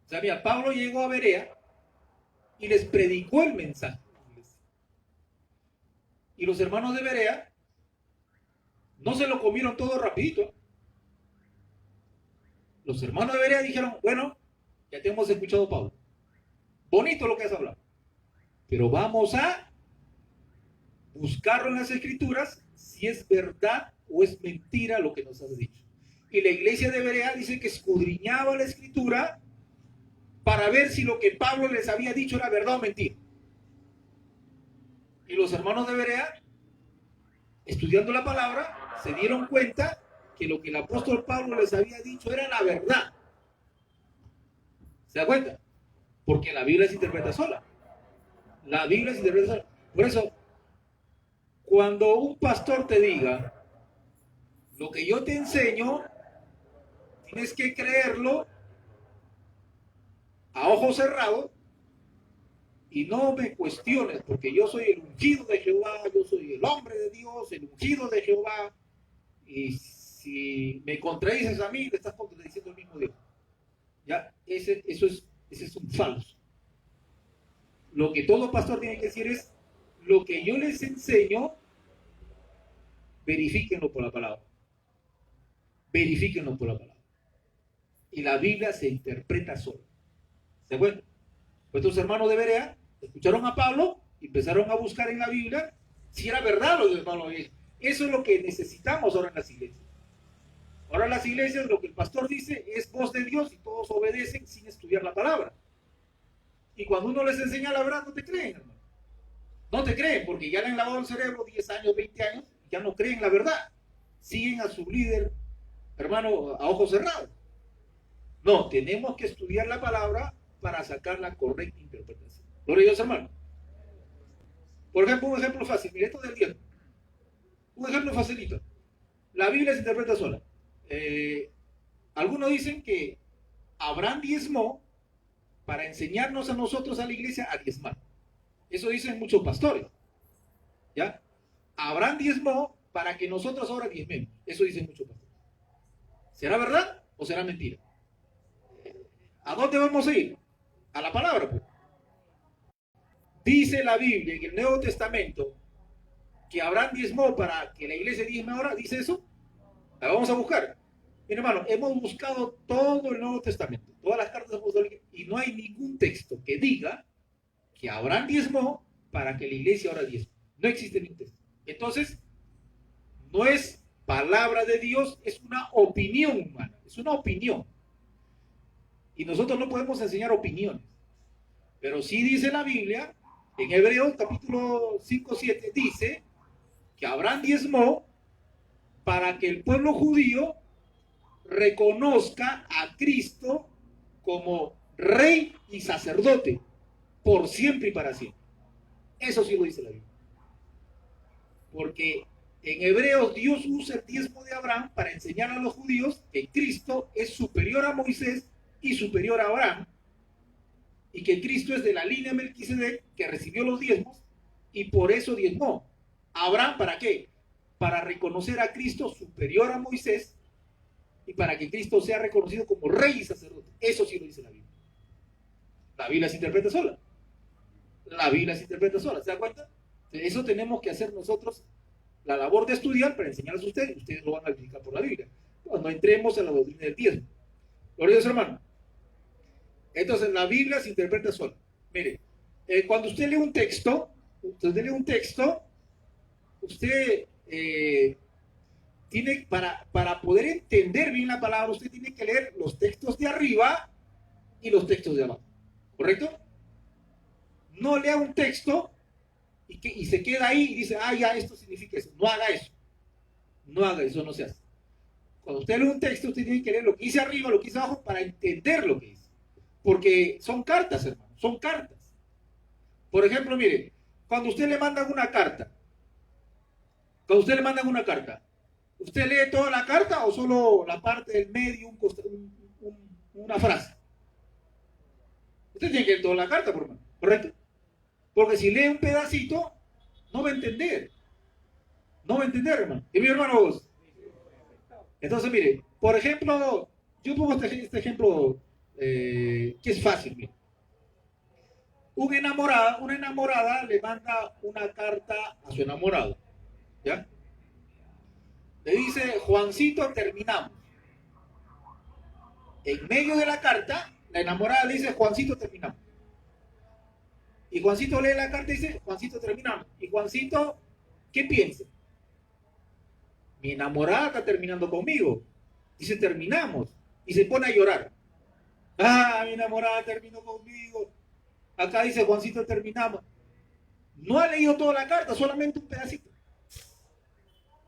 O sea, mira, Pablo llegó a Berea y les predicó el mensaje. Y los hermanos de Berea no se lo comieron todo rapidito. Los hermanos de Berea dijeron, bueno, ya te hemos escuchado, Pablo. Bonito lo que has hablado. Pero vamos a buscarlo en las escrituras si es verdad o es mentira lo que nos has dicho. Y la iglesia de Berea dice que escudriñaba la escritura para ver si lo que Pablo les había dicho era verdad o mentira. Y los hermanos de Berea, estudiando la palabra, se dieron cuenta que lo que el apóstol Pablo les había dicho era la verdad. ¿Se da cuenta? Porque la Biblia se interpreta sola. La Biblia se interpreta sola. Por eso, cuando un pastor te diga, lo que yo te enseño, tienes que creerlo a ojos cerrados y no me cuestiones, porque yo soy el ungido de Jehová, yo soy el hombre de Dios, el ungido de Jehová, y si me contradices a mí, le estás contradiciendo al mismo Dios. Ya, ese es un falso. Lo que todo pastor tiene que decir es, lo que yo les enseño, verifíquenlo por la palabra. Verifíquenlo por la palabra. Y la Biblia se interpreta sola. ¿Se acuerdan? Pues estos hermanos de Berea escucharon a Pablo y empezaron a buscar en la Biblia si era verdad lo que Pablo había dicho. Eso es lo que necesitamos ahora en las iglesias. Ahora en las iglesias lo que el pastor dice es voz de Dios y todos obedecen sin estudiar la palabra. Y cuando uno les enseña la verdad, no te creen, hermano. No te creen, porque ya le han lavado el cerebro 10 años, 20 años, ya no creen la verdad. Siguen a su líder, hermano, a ojos cerrados. No, tenemos que estudiar la palabra para sacar la correcta interpretación. Gloria a Dios, hermano. Por ejemplo, un ejemplo fácil. Mire, esto del diezmo. Un ejemplo facilito. La Biblia se interpreta sola. Algunos dicen que Abraham diezmó para enseñarnos a nosotros, a la iglesia, a diezmar. Eso dicen muchos pastores. ¿Ya? Abraham diezmó para que nosotros ahora diezmemos. Eso dicen muchos pastores. ¿Será verdad o será mentira? ¿A dónde vamos a ir? A la palabra, pues. Dice la Biblia en el Nuevo Testamento que Abraham diezmó para que la iglesia diezme ahora. ¿Dice eso? La vamos a buscar. Mira, hermano, hemos buscado todo el Nuevo Testamento, todas las cartas apostólicas, y no hay ningún texto que diga que Abraham diezmó para que la iglesia ahora diezme. No existe ningún texto. Entonces, no es palabra de Dios, es una opinión humana, es una opinión. Y nosotros no podemos enseñar opiniones. Pero sí dice la Biblia, en Hebreos capítulo 5, 7, dice que Abraham diezmó para que el pueblo judío reconozca a Cristo como rey y sacerdote por siempre y para siempre. Eso sí lo dice la Biblia. Porque en Hebreos Dios usa el diezmo de Abraham para enseñar a los judíos que Cristo es superior a Moisés y superior a Abraham, y que Cristo es de la línea de Melquisedec, que recibió los diezmos y por eso diezmó. Abraham, ¿para qué? Para reconocer a Cristo superior a Moisés y para que Cristo sea reconocido como rey y sacerdote. Eso sí lo dice la Biblia. La Biblia se interpreta sola. La Biblia se interpreta sola, ¿se da cuenta? Eso tenemos que hacer nosotros, la labor de estudiar para enseñarles a ustedes. Ustedes lo van a verificar por la Biblia. Cuando entremos en la doctrina del diezmo. Gloria a Dios, hermano. Entonces la Biblia se interpreta sola. Mire, cuando usted lee un texto, usted tiene, para poder entender bien la palabra, usted tiene que leer los textos de arriba y los textos de abajo. ¿Correcto? No lea un texto y se queda ahí y dice, ya, esto significa eso. No haga eso. No haga eso, no se hace. Cuando usted lee un texto, usted tiene que leer lo que dice arriba, lo que dice abajo, para entender lo que dice. Porque son cartas, hermano, son cartas. Por ejemplo, mire, cuando usted le mandan una carta, ¿usted lee toda la carta o solo la parte del medio, una frase? Usted tiene que leer toda la carta, por hermano, ¿correcto? Porque si lee un pedacito, no va a entender. No va a entender, hermano. ¿Y mi hermano vos? Entonces, mire, por ejemplo, yo pongo este ejemplo que es fácil, mire. Una enamorada le manda una carta a su enamorado, ¿ya? Le dice, Juancito, terminamos. En medio de la carta, la enamorada le dice, Juancito, terminamos. Y Juancito lee la carta y dice, Juancito, terminamos. Y Juancito, ¿qué piensa? Mi enamorada está terminando conmigo. Dice, terminamos. Y se pone a llorar. Mi enamorada terminó conmigo. Acá dice, Juancito, terminamos. No ha leído toda la carta, solamente un pedacito.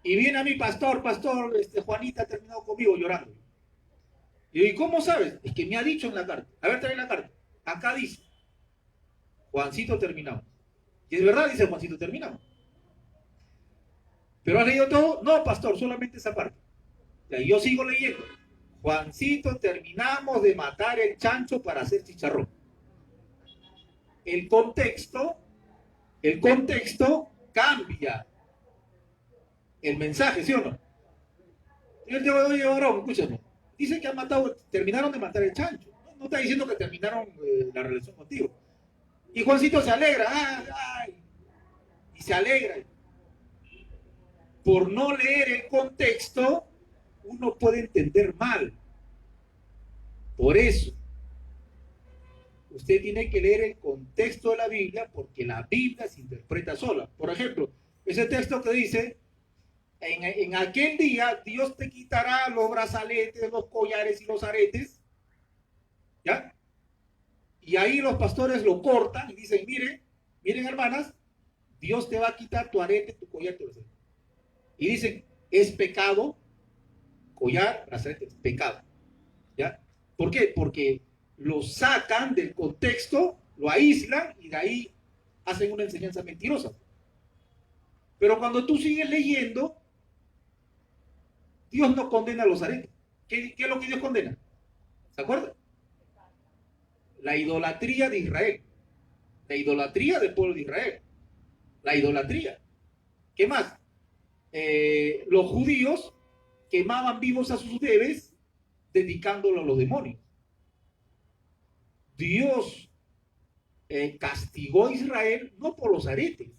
Y viene a mi pastor, Juanita terminó conmigo llorando. ¿Y cómo sabes? Es que me ha dicho en la carta. A ver, trae la carta. Acá dice, Juancito, terminamos. Y es verdad, dice Juancito, terminamos. ¿Pero has leído todo? No, pastor, solamente esa parte. Y yo sigo leyendo. Juancito, terminamos de matar el chancho para hacer chicharrón. El contexto cambia el mensaje, ¿sí o no? Yo te voy a llevar, escúchame. Dice que terminaron de matar el chancho. No está diciendo que terminaron la relación contigo. Y Juancito se alegra, y se alegra. Por no leer el contexto, uno puede entender mal. Por eso, usted tiene que leer el contexto de la Biblia, porque la Biblia se interpreta sola. Por ejemplo, ese texto que dice, en aquel día Dios te quitará los brazaletes, los collares y los aretes, ¿ya? Y ahí los pastores lo cortan y dicen, miren hermanas, Dios te va a quitar tu arete, tu collar, tu brazalete. Y dicen, es pecado, collar, brazalete, es pecado, ¿ya? ¿Por qué? Porque lo sacan del contexto, lo aíslan y de ahí hacen una enseñanza mentirosa. Pero cuando tú sigues leyendo, Dios no condena los aretes. ¿Qué es lo que Dios condena? ¿Se acuerdan? La idolatría de Israel. La idolatría del pueblo de Israel. La idolatría. ¿Qué más? Los judíos quemaban vivos a sus bebés dedicándolo a los demonios. Dios castigó a Israel no por los aretes,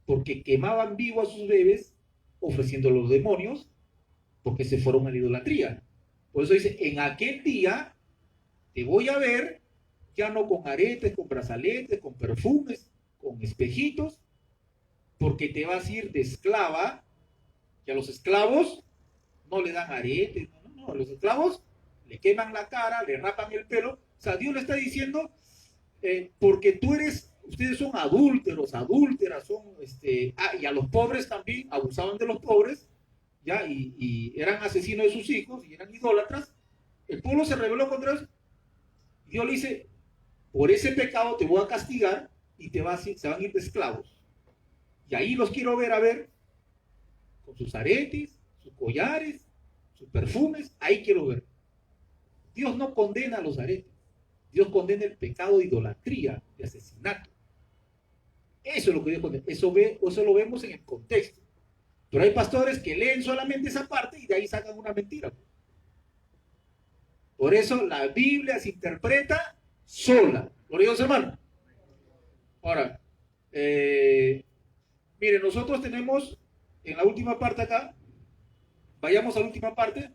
porque quemaban vivo a sus bebés ofreciéndolo a los demonios, porque se fueron a la idolatría. Por eso dice, en aquel día te voy a ver ya no con aretes, con brazaletes, con perfumes, con espejitos, porque te vas a ir de esclava, que a los esclavos no le dan aretes, no, a los esclavos le queman la cara, le rapan el pelo. O sea, Dios le está diciendo, porque ustedes son adúlteros, adúlteras, y a los pobres también, abusaban de los pobres, ¿ya? Y eran asesinos de sus hijos, y eran idólatras. El pueblo se rebeló contra ellos. Y Dios le dice, por ese pecado te voy a castigar, y se van a ir de esclavos. Y ahí los quiero ver, con sus aretes, sus collares, sus perfumes, ahí quiero ver. Dios no condena a los aretes. Dios condena el pecado de idolatría, de asesinato. Eso es lo que Dios condena. Eso lo vemos en el contexto. Pero hay pastores que leen solamente esa parte y de ahí sacan una mentira. Por eso la Biblia se interpreta sola. ¿Lo digo, hermano? Ahora, miren, nosotros tenemos en la última parte acá, vayamos a la última parte,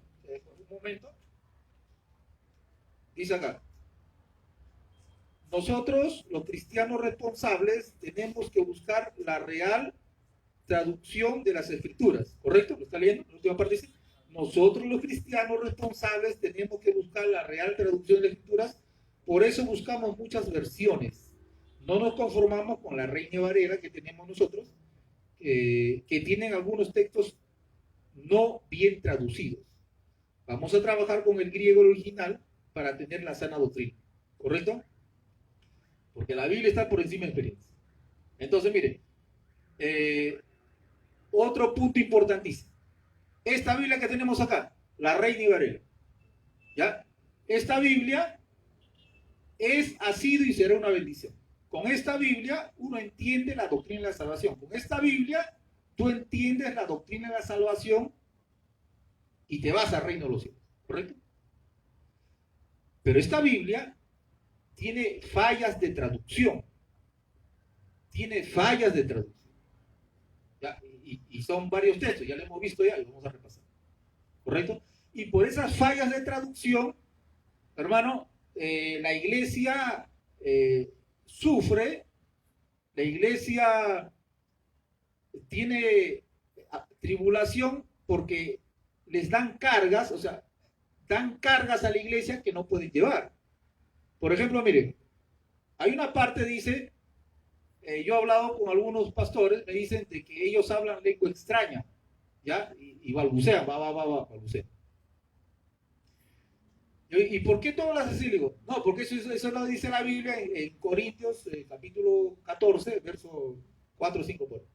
un momento. Dice acá, nosotros, los cristianos responsables, tenemos que buscar la real traducción de las escrituras, ¿correcto? ¿Lo está leyendo? La última parte dice, nosotros los cristianos responsables tenemos que buscar la real traducción de las escrituras, por eso buscamos muchas versiones. No nos conformamos con la Reina Valera que tenemos nosotros, que tienen algunos textos no bien traducidos. Vamos a trabajar con el griego original para tener la sana doctrina, ¿correcto? Porque la Biblia está por encima de experiencia. Entonces, miren, otro punto importantísimo. Esta Biblia que tenemos acá, la Reina Valera, ¿ya? Esta Biblia ha sido y será una bendición. Con esta Biblia uno entiende la doctrina de la salvación. Con esta Biblia tú entiendes la doctrina de la salvación y te vas al reino de los cielos, ¿correcto? Pero esta Biblia tiene fallas de traducción. Tiene fallas de traducción. ¿Ya? Y son varios textos, ya lo hemos visto ya y vamos a repasar. ¿Correcto? Y por esas fallas de traducción, hermano, la iglesia sufre, la iglesia tiene tribulación porque les dan cargas, o sea, dan cargas a la iglesia que no pueden llevar. Por ejemplo, miren, hay una parte, dice, yo he hablado con algunos pastores, me dicen de que ellos hablan lengua extraña, ¿ya? Y balbucean, balbucean. ¿Y por qué tú hablas así? Le digo, no, porque eso lo dice la Biblia en Corintios, capítulo 14, verso 4 o 5. Por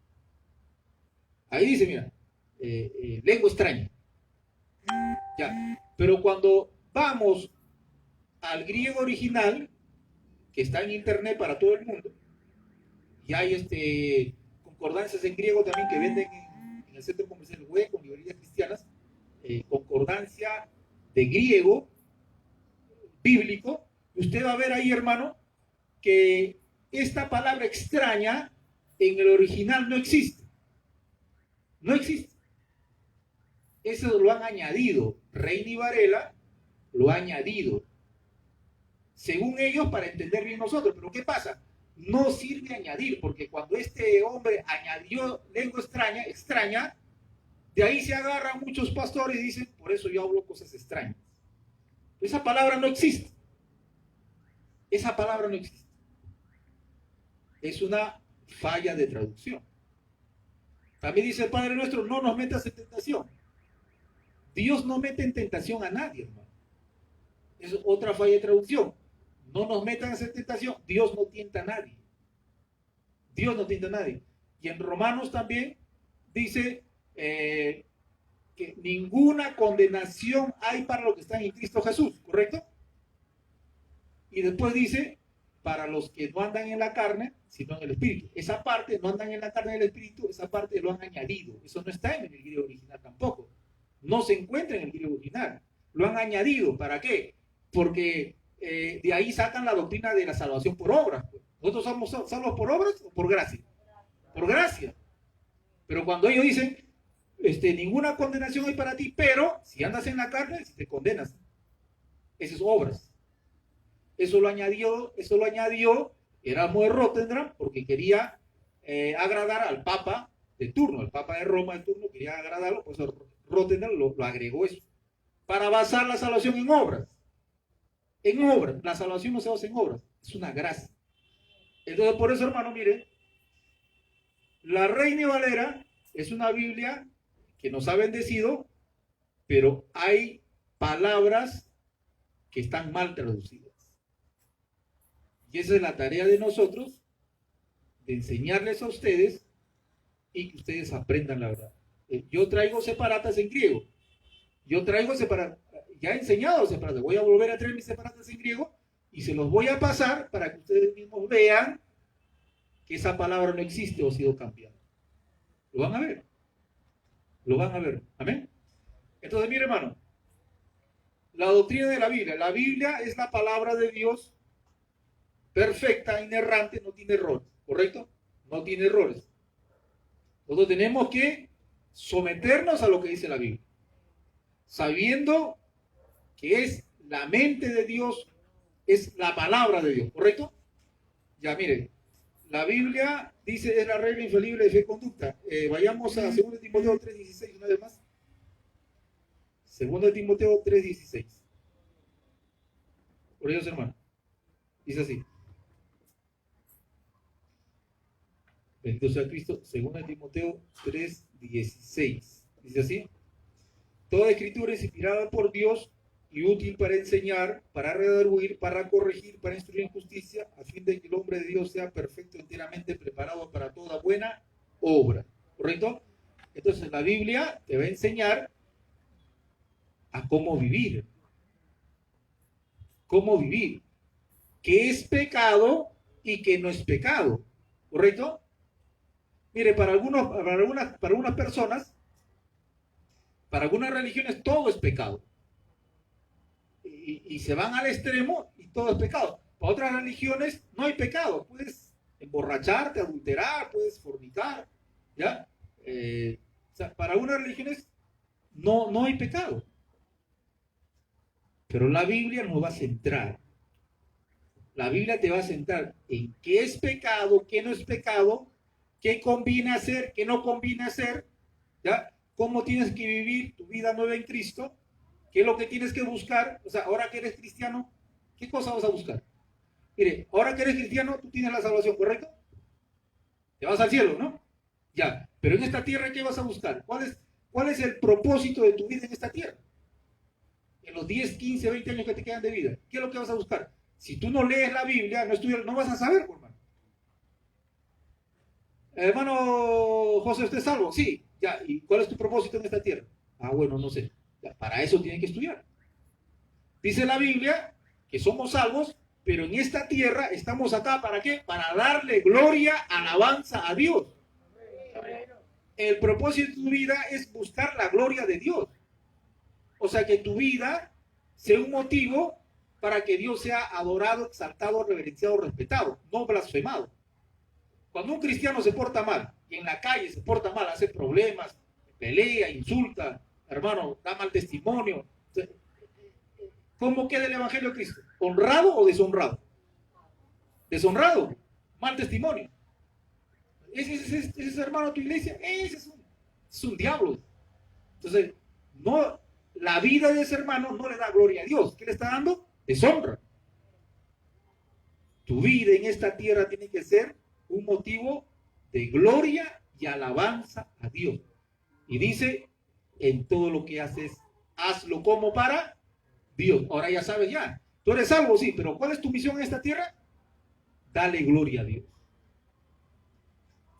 ahí dice, mira, lengua extraña. Ya. Pero cuando vamos al griego original, que está en internet para todo el mundo, y hay concordancias en griego también que venden en el centro comercial Hueco, librerías cristianas, concordancia de griego bíblico, usted va a ver ahí, hermano, que esta palabra extraña en el original no existe. No existe. Eso lo han añadido. Reina y Varela lo ha añadido. Según ellos, para entender bien nosotros. Pero ¿qué pasa? No sirve añadir, porque cuando este hombre añadió lengua extraña, de ahí se agarran muchos pastores y dicen, por eso yo hablo cosas extrañas. Esa palabra no existe. Esa palabra no existe. Es una falla de traducción. También dice el Padre Nuestro, no nos metas en tentación. Dios no mete en tentación a nadie, hermano. Es otra falla de traducción. No nos metan en tentación. Dios no tienta a nadie. Dios no tienta a nadie. Y en Romanos también dice que ninguna condenación hay para los que están en Cristo Jesús, ¿correcto? Y después dice, para los que no andan en la carne, sino en el Espíritu. Esa parte, no andan en la carne del Espíritu, esa parte lo han añadido. Eso no está en el griego original tampoco. No se encuentra en el griego original. Lo han añadido. ¿Para qué? Porque de ahí sacan la doctrina de la salvación por obras. ¿Nosotros somos salvos por obras o por gracia? Por gracia. Pero cuando ellos dicen, ninguna condenación hay para ti, pero si andas en la carne, si te condenas. Esas obras. Eso lo añadió Erasmo de Rotterdam, porque quería agradar al Papa de turno, al Papa de Roma de turno, quería agradarlo, pues Rotterdam lo agregó eso, para basar la salvación en obras. En obras, la salvación no se basa en obras, es una gracia. Entonces, por eso, hermano, mire, la Reina Valera es una Biblia que nos ha bendecido, pero hay palabras que están mal traducidas. Y esa es la tarea de nosotros, de enseñarles a ustedes y que ustedes aprendan la verdad. Yo traigo separatas en griego. Yo traigo separatas, ya he enseñado separatas. Voy a volver a traer mis separatas en griego y se los voy a pasar para que ustedes mismos vean que esa palabra no existe o ha sido cambiada. Lo van a ver. Lo van a ver. Amén. Entonces, mire, hermano, la doctrina de la Biblia es la palabra de Dios perfecta, inerrante, no tiene errores, ¿correcto? No tiene errores. Nosotros tenemos que someternos a lo que dice la Biblia, sabiendo que es la mente de Dios, es la palabra de Dios, ¿correcto? Ya, mire, la Biblia dice es la regla infalible de fe y conducta. Vayamos a 2 Timoteo 3:16 una vez más. 2 Timoteo 3:16. Por ellos, hermano. Dice así. Bendito sea Cristo. 2 Timoteo 3:16. Dice así. Toda escritura es inspirada por Dios y útil para enseñar, para redarguir, para corregir, para instruir en justicia, a fin de que el hombre de Dios sea perfecto, enteramente preparado para toda buena obra. ¿Correcto? Entonces la Biblia te va a enseñar a cómo vivir. Cómo vivir. ¿Qué es pecado y qué no es pecado? ¿Correcto? Mire, para algunas personas, para algunas religiones todo es pecado. Y se van al extremo y todo es pecado. Para otras religiones no hay pecado. Puedes emborracharte, adulterar, puedes fornicar. ¿Ya? O sea, para algunas religiones no hay pecado. Pero la Biblia nos va a centrar. La Biblia te va a centrar en qué es pecado, qué no es pecado, qué conviene hacer, qué no conviene hacer, ¿ya? Cómo tienes que vivir tu vida nueva en Cristo, qué es lo que tienes que buscar. O sea, ahora que eres cristiano, ¿qué cosa vas a buscar? Mire, ahora que eres cristiano, tú tienes la salvación, ¿correcto? Te vas al cielo, ¿no? Ya, pero en esta tierra, ¿qué vas a buscar? ¿Cuál es el propósito de tu vida en esta tierra? en los 10, 15, 20 años que te quedan de vida? ¿Qué es lo que vas a buscar? Si tú no lees la Biblia, no estudias, no vas a saber, hermano. Hermano José, ¿usted es salvo? Sí, ya. ¿Y cuál es tu propósito en esta tierra? Ah, bueno, no sé. Ya, para eso tiene que estudiar. Dice la Biblia que somos salvos, pero en esta tierra estamos acá, ¿para qué? Para darle gloria, alabanza a Dios. El propósito de tu vida es buscar la gloria de Dios. O sea, que tu vida sea un motivo para que Dios sea adorado, exaltado, reverenciado, respetado, no blasfemado. Cuando un cristiano se porta mal, y en la calle se porta mal, hace problemas, pelea, insulta, hermano, da mal testimonio, ¿cómo queda el Evangelio de Cristo? ¿Honrado o deshonrado? Deshonrado, mal testimonio. Ese hermano de tu iglesia, ese es un diablo. Entonces, no, la vida de ese hermano no le da gloria a Dios. ¿Qué le está dando? Deshonra. Tu vida en esta tierra tiene que ser un motivo de gloria y alabanza a Dios. Y dice, en todo lo que haces, hazlo como para Dios. Ahora ya sabes ya. Tú eres salvo, sí, pero ¿cuál es tu misión en esta tierra? Dale gloria a Dios.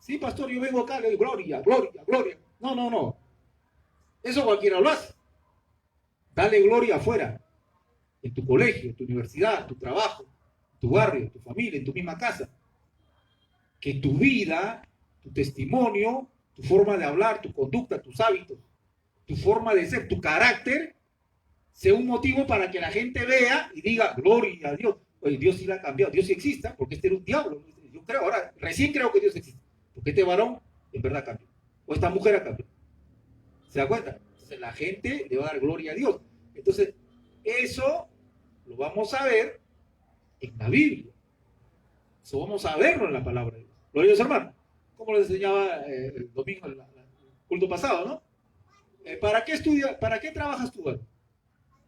Sí, pastor, yo vengo acá, le doy gloria, gloria, gloria. No, no, no. Eso cualquiera lo hace. Dale gloria afuera, en tu colegio, en tu universidad, en tu trabajo, en tu barrio, en tu familia, en tu misma casa. Que tu vida, tu testimonio, tu forma de hablar, tu conducta, tus hábitos, tu forma de ser, tu carácter, sea un motivo para que la gente vea y diga, gloria a Dios. Oye, Dios sí la ha cambiado, Dios sí existe, porque este era un diablo. Yo creo, ahora, recién creo que Dios existe, porque este varón en verdad cambió, o esta mujer ha cambiado. ¿Se da cuenta? Entonces la gente le va a dar gloria a Dios. Entonces, eso lo vamos a ver en la Biblia. Eso vamos a verlo en la palabra de Dios. Gloria a Dios, hermano. Como les enseñaba el domingo, el culto pasado, ¿no? ¿Para qué estudias? ¿Para qué trabajas tú?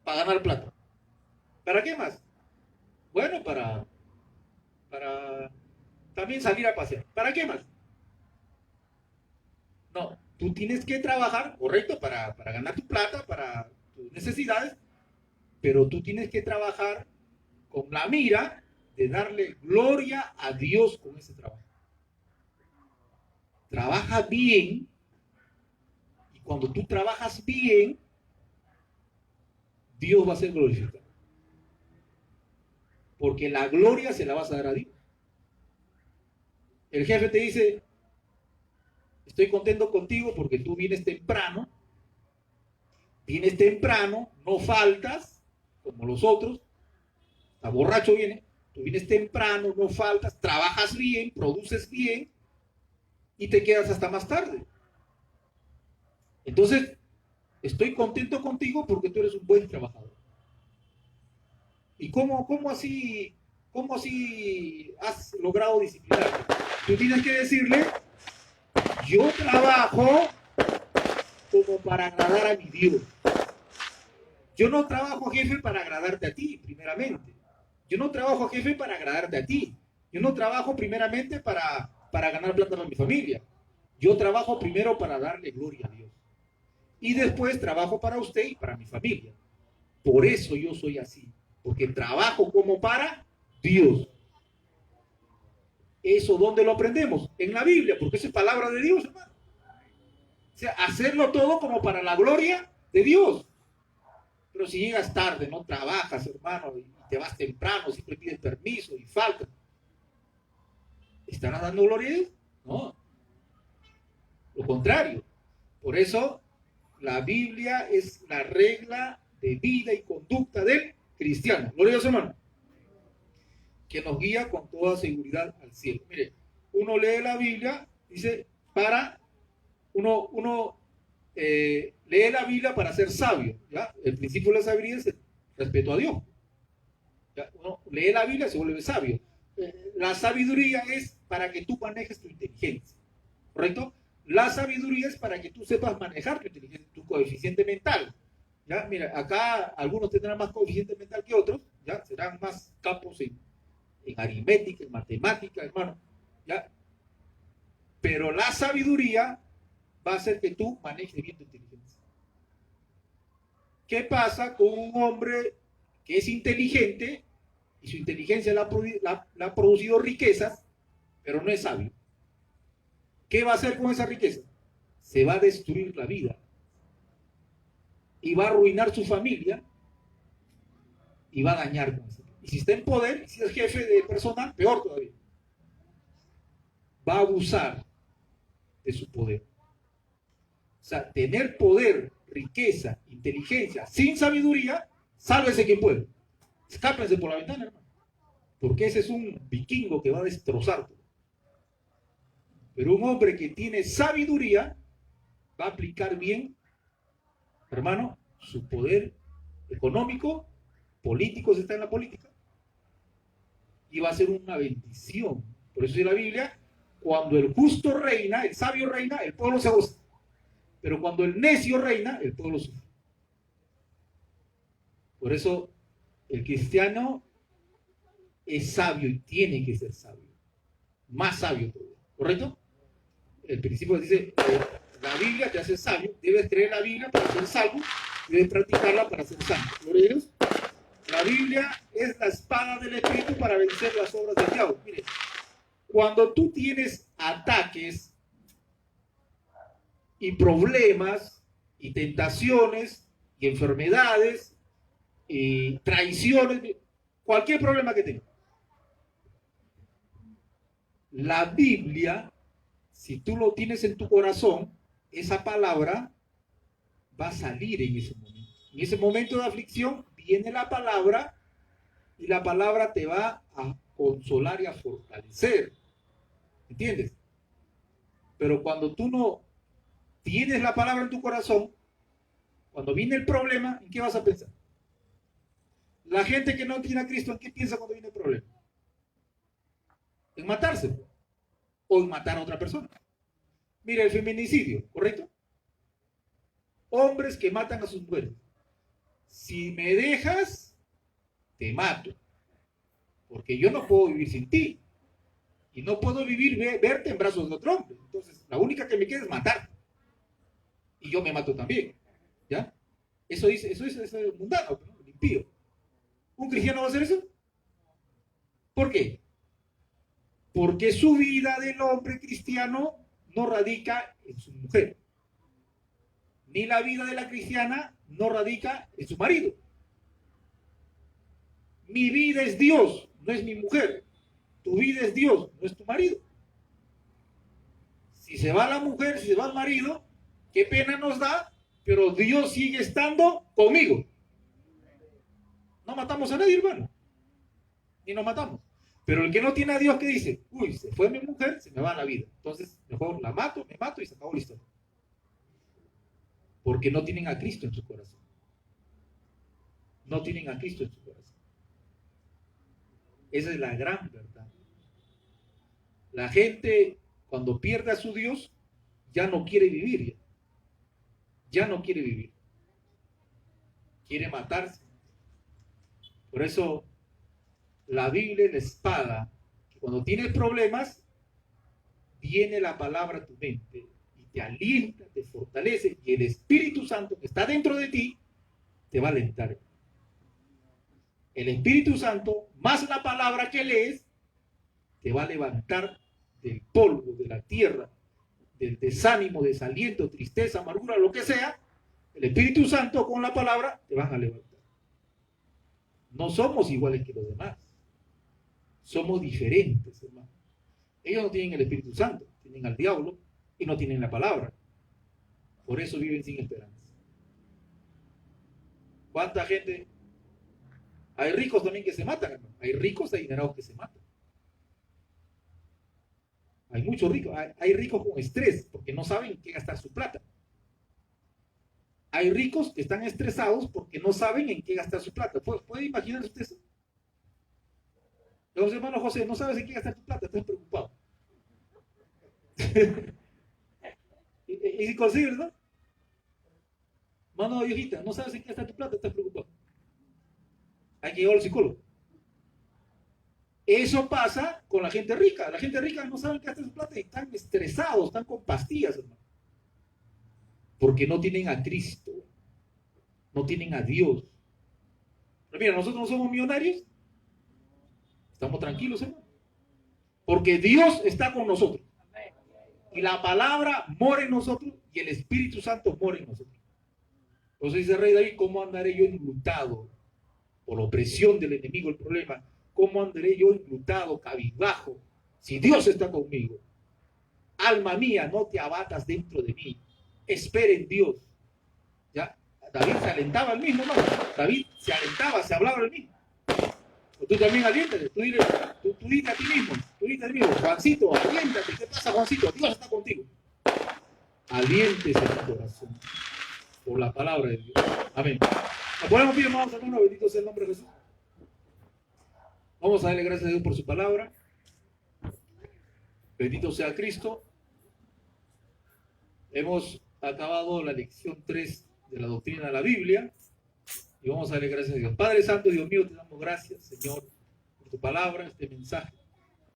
Para ganar plata. ¿Para qué más? Bueno, para también salir a pasear. ¿Para qué más? No, tú tienes que trabajar, correcto, para ganar tu plata, para tus necesidades, pero tú tienes que trabajar con la mira de darle gloria a Dios con ese trabajo. Trabaja bien, y cuando tú trabajas bien, Dios va a ser glorificado. Porque la gloria se la vas a dar a Dios. El jefe te dice, estoy contento contigo porque tú vienes temprano, no faltas, como los otros, está borracho viene, tú vienes temprano, no faltas, trabajas bien, produces bien y te quedas hasta más tarde. Entonces, estoy contento contigo porque tú eres un buen trabajador. ¿Y cómo así has logrado disciplinarte? Tú tienes que decirle, yo trabajo como para agradar a mi Dios. Yo no trabajo, jefe, para agradarte a ti, primeramente. Yo no trabajo, jefe, para agradarte a ti. Yo no trabajo primeramente para ganar plata para mi familia. Yo trabajo primero para darle gloria a Dios. Y después trabajo para usted y para mi familia. Por eso yo soy así. Porque trabajo como para Dios. ¿Eso dónde lo aprendemos? En la Biblia, porque eso es palabra de Dios, hermano. O sea, hacerlo todo como para la gloria de Dios. Pero si llegas tarde, no trabajas, hermano, y te vas temprano, siempre pides permiso y falta, ¿estarás dando gloria a Dios? No. Lo contrario. Por eso, la Biblia es la regla de vida y conducta del cristiano. Gloria a Dios, hermano. Que nos guía con toda seguridad al cielo. Mire, uno lee la Biblia, dice, uno lee la Biblia para ser sabio, ¿ya? El principio de la sabiduría es el respeto a Dios. ¿Ya? Uno lee la Biblia y se vuelve sabio. La sabiduría es para que tú manejes tu inteligencia, ¿correcto? La sabiduría es para que tú sepas manejar tu inteligencia, tu coeficiente mental. ¿Ya? Mira, acá algunos tendrán más coeficiente mental que otros, ¿ya? Serán más campos en aritmética, en matemática, hermano, ¿ya? Pero la sabiduría va a hacer que tú manejes bien tu inteligencia. ¿Qué pasa con un hombre que es inteligente y su inteligencia le ha producido riquezas, pero no es sabio? ¿Qué va a hacer con esa riqueza? Se va a destruir la vida y va a arruinar su familia y va a dañar con eso. Y si está en poder, si es jefe de personal, peor todavía. Va a abusar de su poder. O sea, tener poder, riqueza, inteligencia, sin sabiduría, sálvese quien puede. Escápense por la ventana, hermano. Porque ese es un vikingo que va a destrozar todo. Pero un hombre que tiene sabiduría va a aplicar bien, hermano, su poder económico, político, si está en la política, y va a ser una bendición. Por eso dice la Biblia, cuando el justo reina, el sabio reina, el pueblo se goza. Pero cuando el necio reina, el pueblo sufre. Por eso el cristiano es sabio y tiene que ser sabio. Más sabio todavía. ¿Correcto? El principio dice, la Biblia te hace sabio, debes creer la Biblia para ser salvo, debes practicarla para ser santo. ¿Gloria a Dios? La Biblia es la espada del Espíritu para vencer las obras del diablo. Mire, cuando tú tienes ataques y problemas y tentaciones y enfermedades y traiciones, cualquier problema que tengas, la Biblia, si tú lo tienes en tu corazón, esa palabra va a salir en ese momento. En ese momento de aflicción viene la palabra y la palabra te va a consolar y a fortalecer. ¿Entiendes? Pero cuando tú no tienes la palabra en tu corazón, cuando viene el problema, ¿en qué vas a pensar? La gente que no tiene a Cristo, ¿en qué piensa cuando viene el problema? En matarse o en matar a otra persona. Mira el feminicidio, ¿correcto? Hombres que matan a sus mujeres. Si me dejas, te mato. Porque yo no puedo vivir sin ti. Y no puedo vivir, verte en brazos de otro hombre. Entonces, la única que me queda es matar. Y yo me mato también. ¿Ya? Eso es mundano, ¿no? Impío. ¿Un cristiano va a hacer eso? ¿Por qué? Porque su vida del hombre cristiano no radica en su mujer. Ni la vida de la cristiana no radica en su marido. Mi vida es Dios, no es mi mujer. Tu vida es Dios, no es tu marido. Si se va la mujer, si se va el marido, qué pena nos da, pero Dios sigue estando conmigo. No matamos a nadie, hermano. Ni nos matamos. Pero el que no tiene a Dios, ¿qué dice? Uy, se fue mi mujer, se me va la vida. Entonces, mejor la mato, me mato y se acabó la historia. Porque no tienen a Cristo en su corazón. No tienen a Cristo en su corazón. Esa es la gran verdad. La gente, cuando pierde a su Dios, ya no quiere vivir. Ya no quiere vivir. Quiere matarse. Por eso, la Biblia es la espada. Que cuando tienes problemas, viene la palabra a tu mente y te alienta, te fortalece. Y el Espíritu Santo que está dentro de ti, te va a alentar. El Espíritu Santo, más la palabra que lees, te va a levantar del polvo, de la tierra, del desánimo, desaliento, tristeza, amargura, lo que sea. El Espíritu Santo con la palabra te van a levantar. No somos iguales que los demás. Somos diferentes, hermano. Ellos no tienen el Espíritu Santo, tienen al diablo y no tienen la palabra. Por eso viven sin esperanza. ¿Cuánta gente? Hay ricos también que se matan, hermano. Hay ricos adinerados que se matan. Hay muchos ricos. Hay ricos con estrés porque no saben en qué gastar su plata. Hay ricos que están estresados porque no saben en qué gastar su plata. ¿Puede imaginarse usted eso? Entonces, hermano José, no sabes en qué gastar tu plata, estás preocupado. Es imposible, ¿no? Mano viejita, no sabes en qué gastar tu plata, estás preocupado. Hay que llevar al psicólogo. Eso pasa con la gente rica. La gente rica no sabe en qué gastar su plata y están estresados, están con pastillas, hermano. Porque no tienen a Cristo. no tienen a Dios. Pero mira, nosotros no somos millonarios, estamos tranquilos, hermano, porque Dios está con nosotros. Y la palabra mora en nosotros y el Espíritu Santo mora en nosotros. Entonces dice el rey David, ¿cómo andaré yo enlutado por opresión del enemigo? El problema, ¿cómo andaré yo enlutado, cabizbajo, si Dios está conmigo? Alma mía, no te abatas dentro de mí, espera en Dios. ¿Ya? David se alentaba al mismo, ¿no? David se alentaba, se hablaba al mismo. Tú también aliéntate, tú dile a ti mismo, Juancito, aliéntate. ¿Qué pasa, Juancito? Dios está contigo. Aliéntese en tu corazón por la palabra de Dios. Amén. Nos ponemos bien, hermanos, hermanos, bendito sea el nombre de Jesús. Vamos a darle gracias a Dios por su palabra. Bendito sea Cristo. Hemos acabado la lección 3 de la doctrina de la Biblia y vamos a darle gracias a Dios. Padre Santo, Dios mío, te damos gracias, Señor, por tu palabra, este mensaje.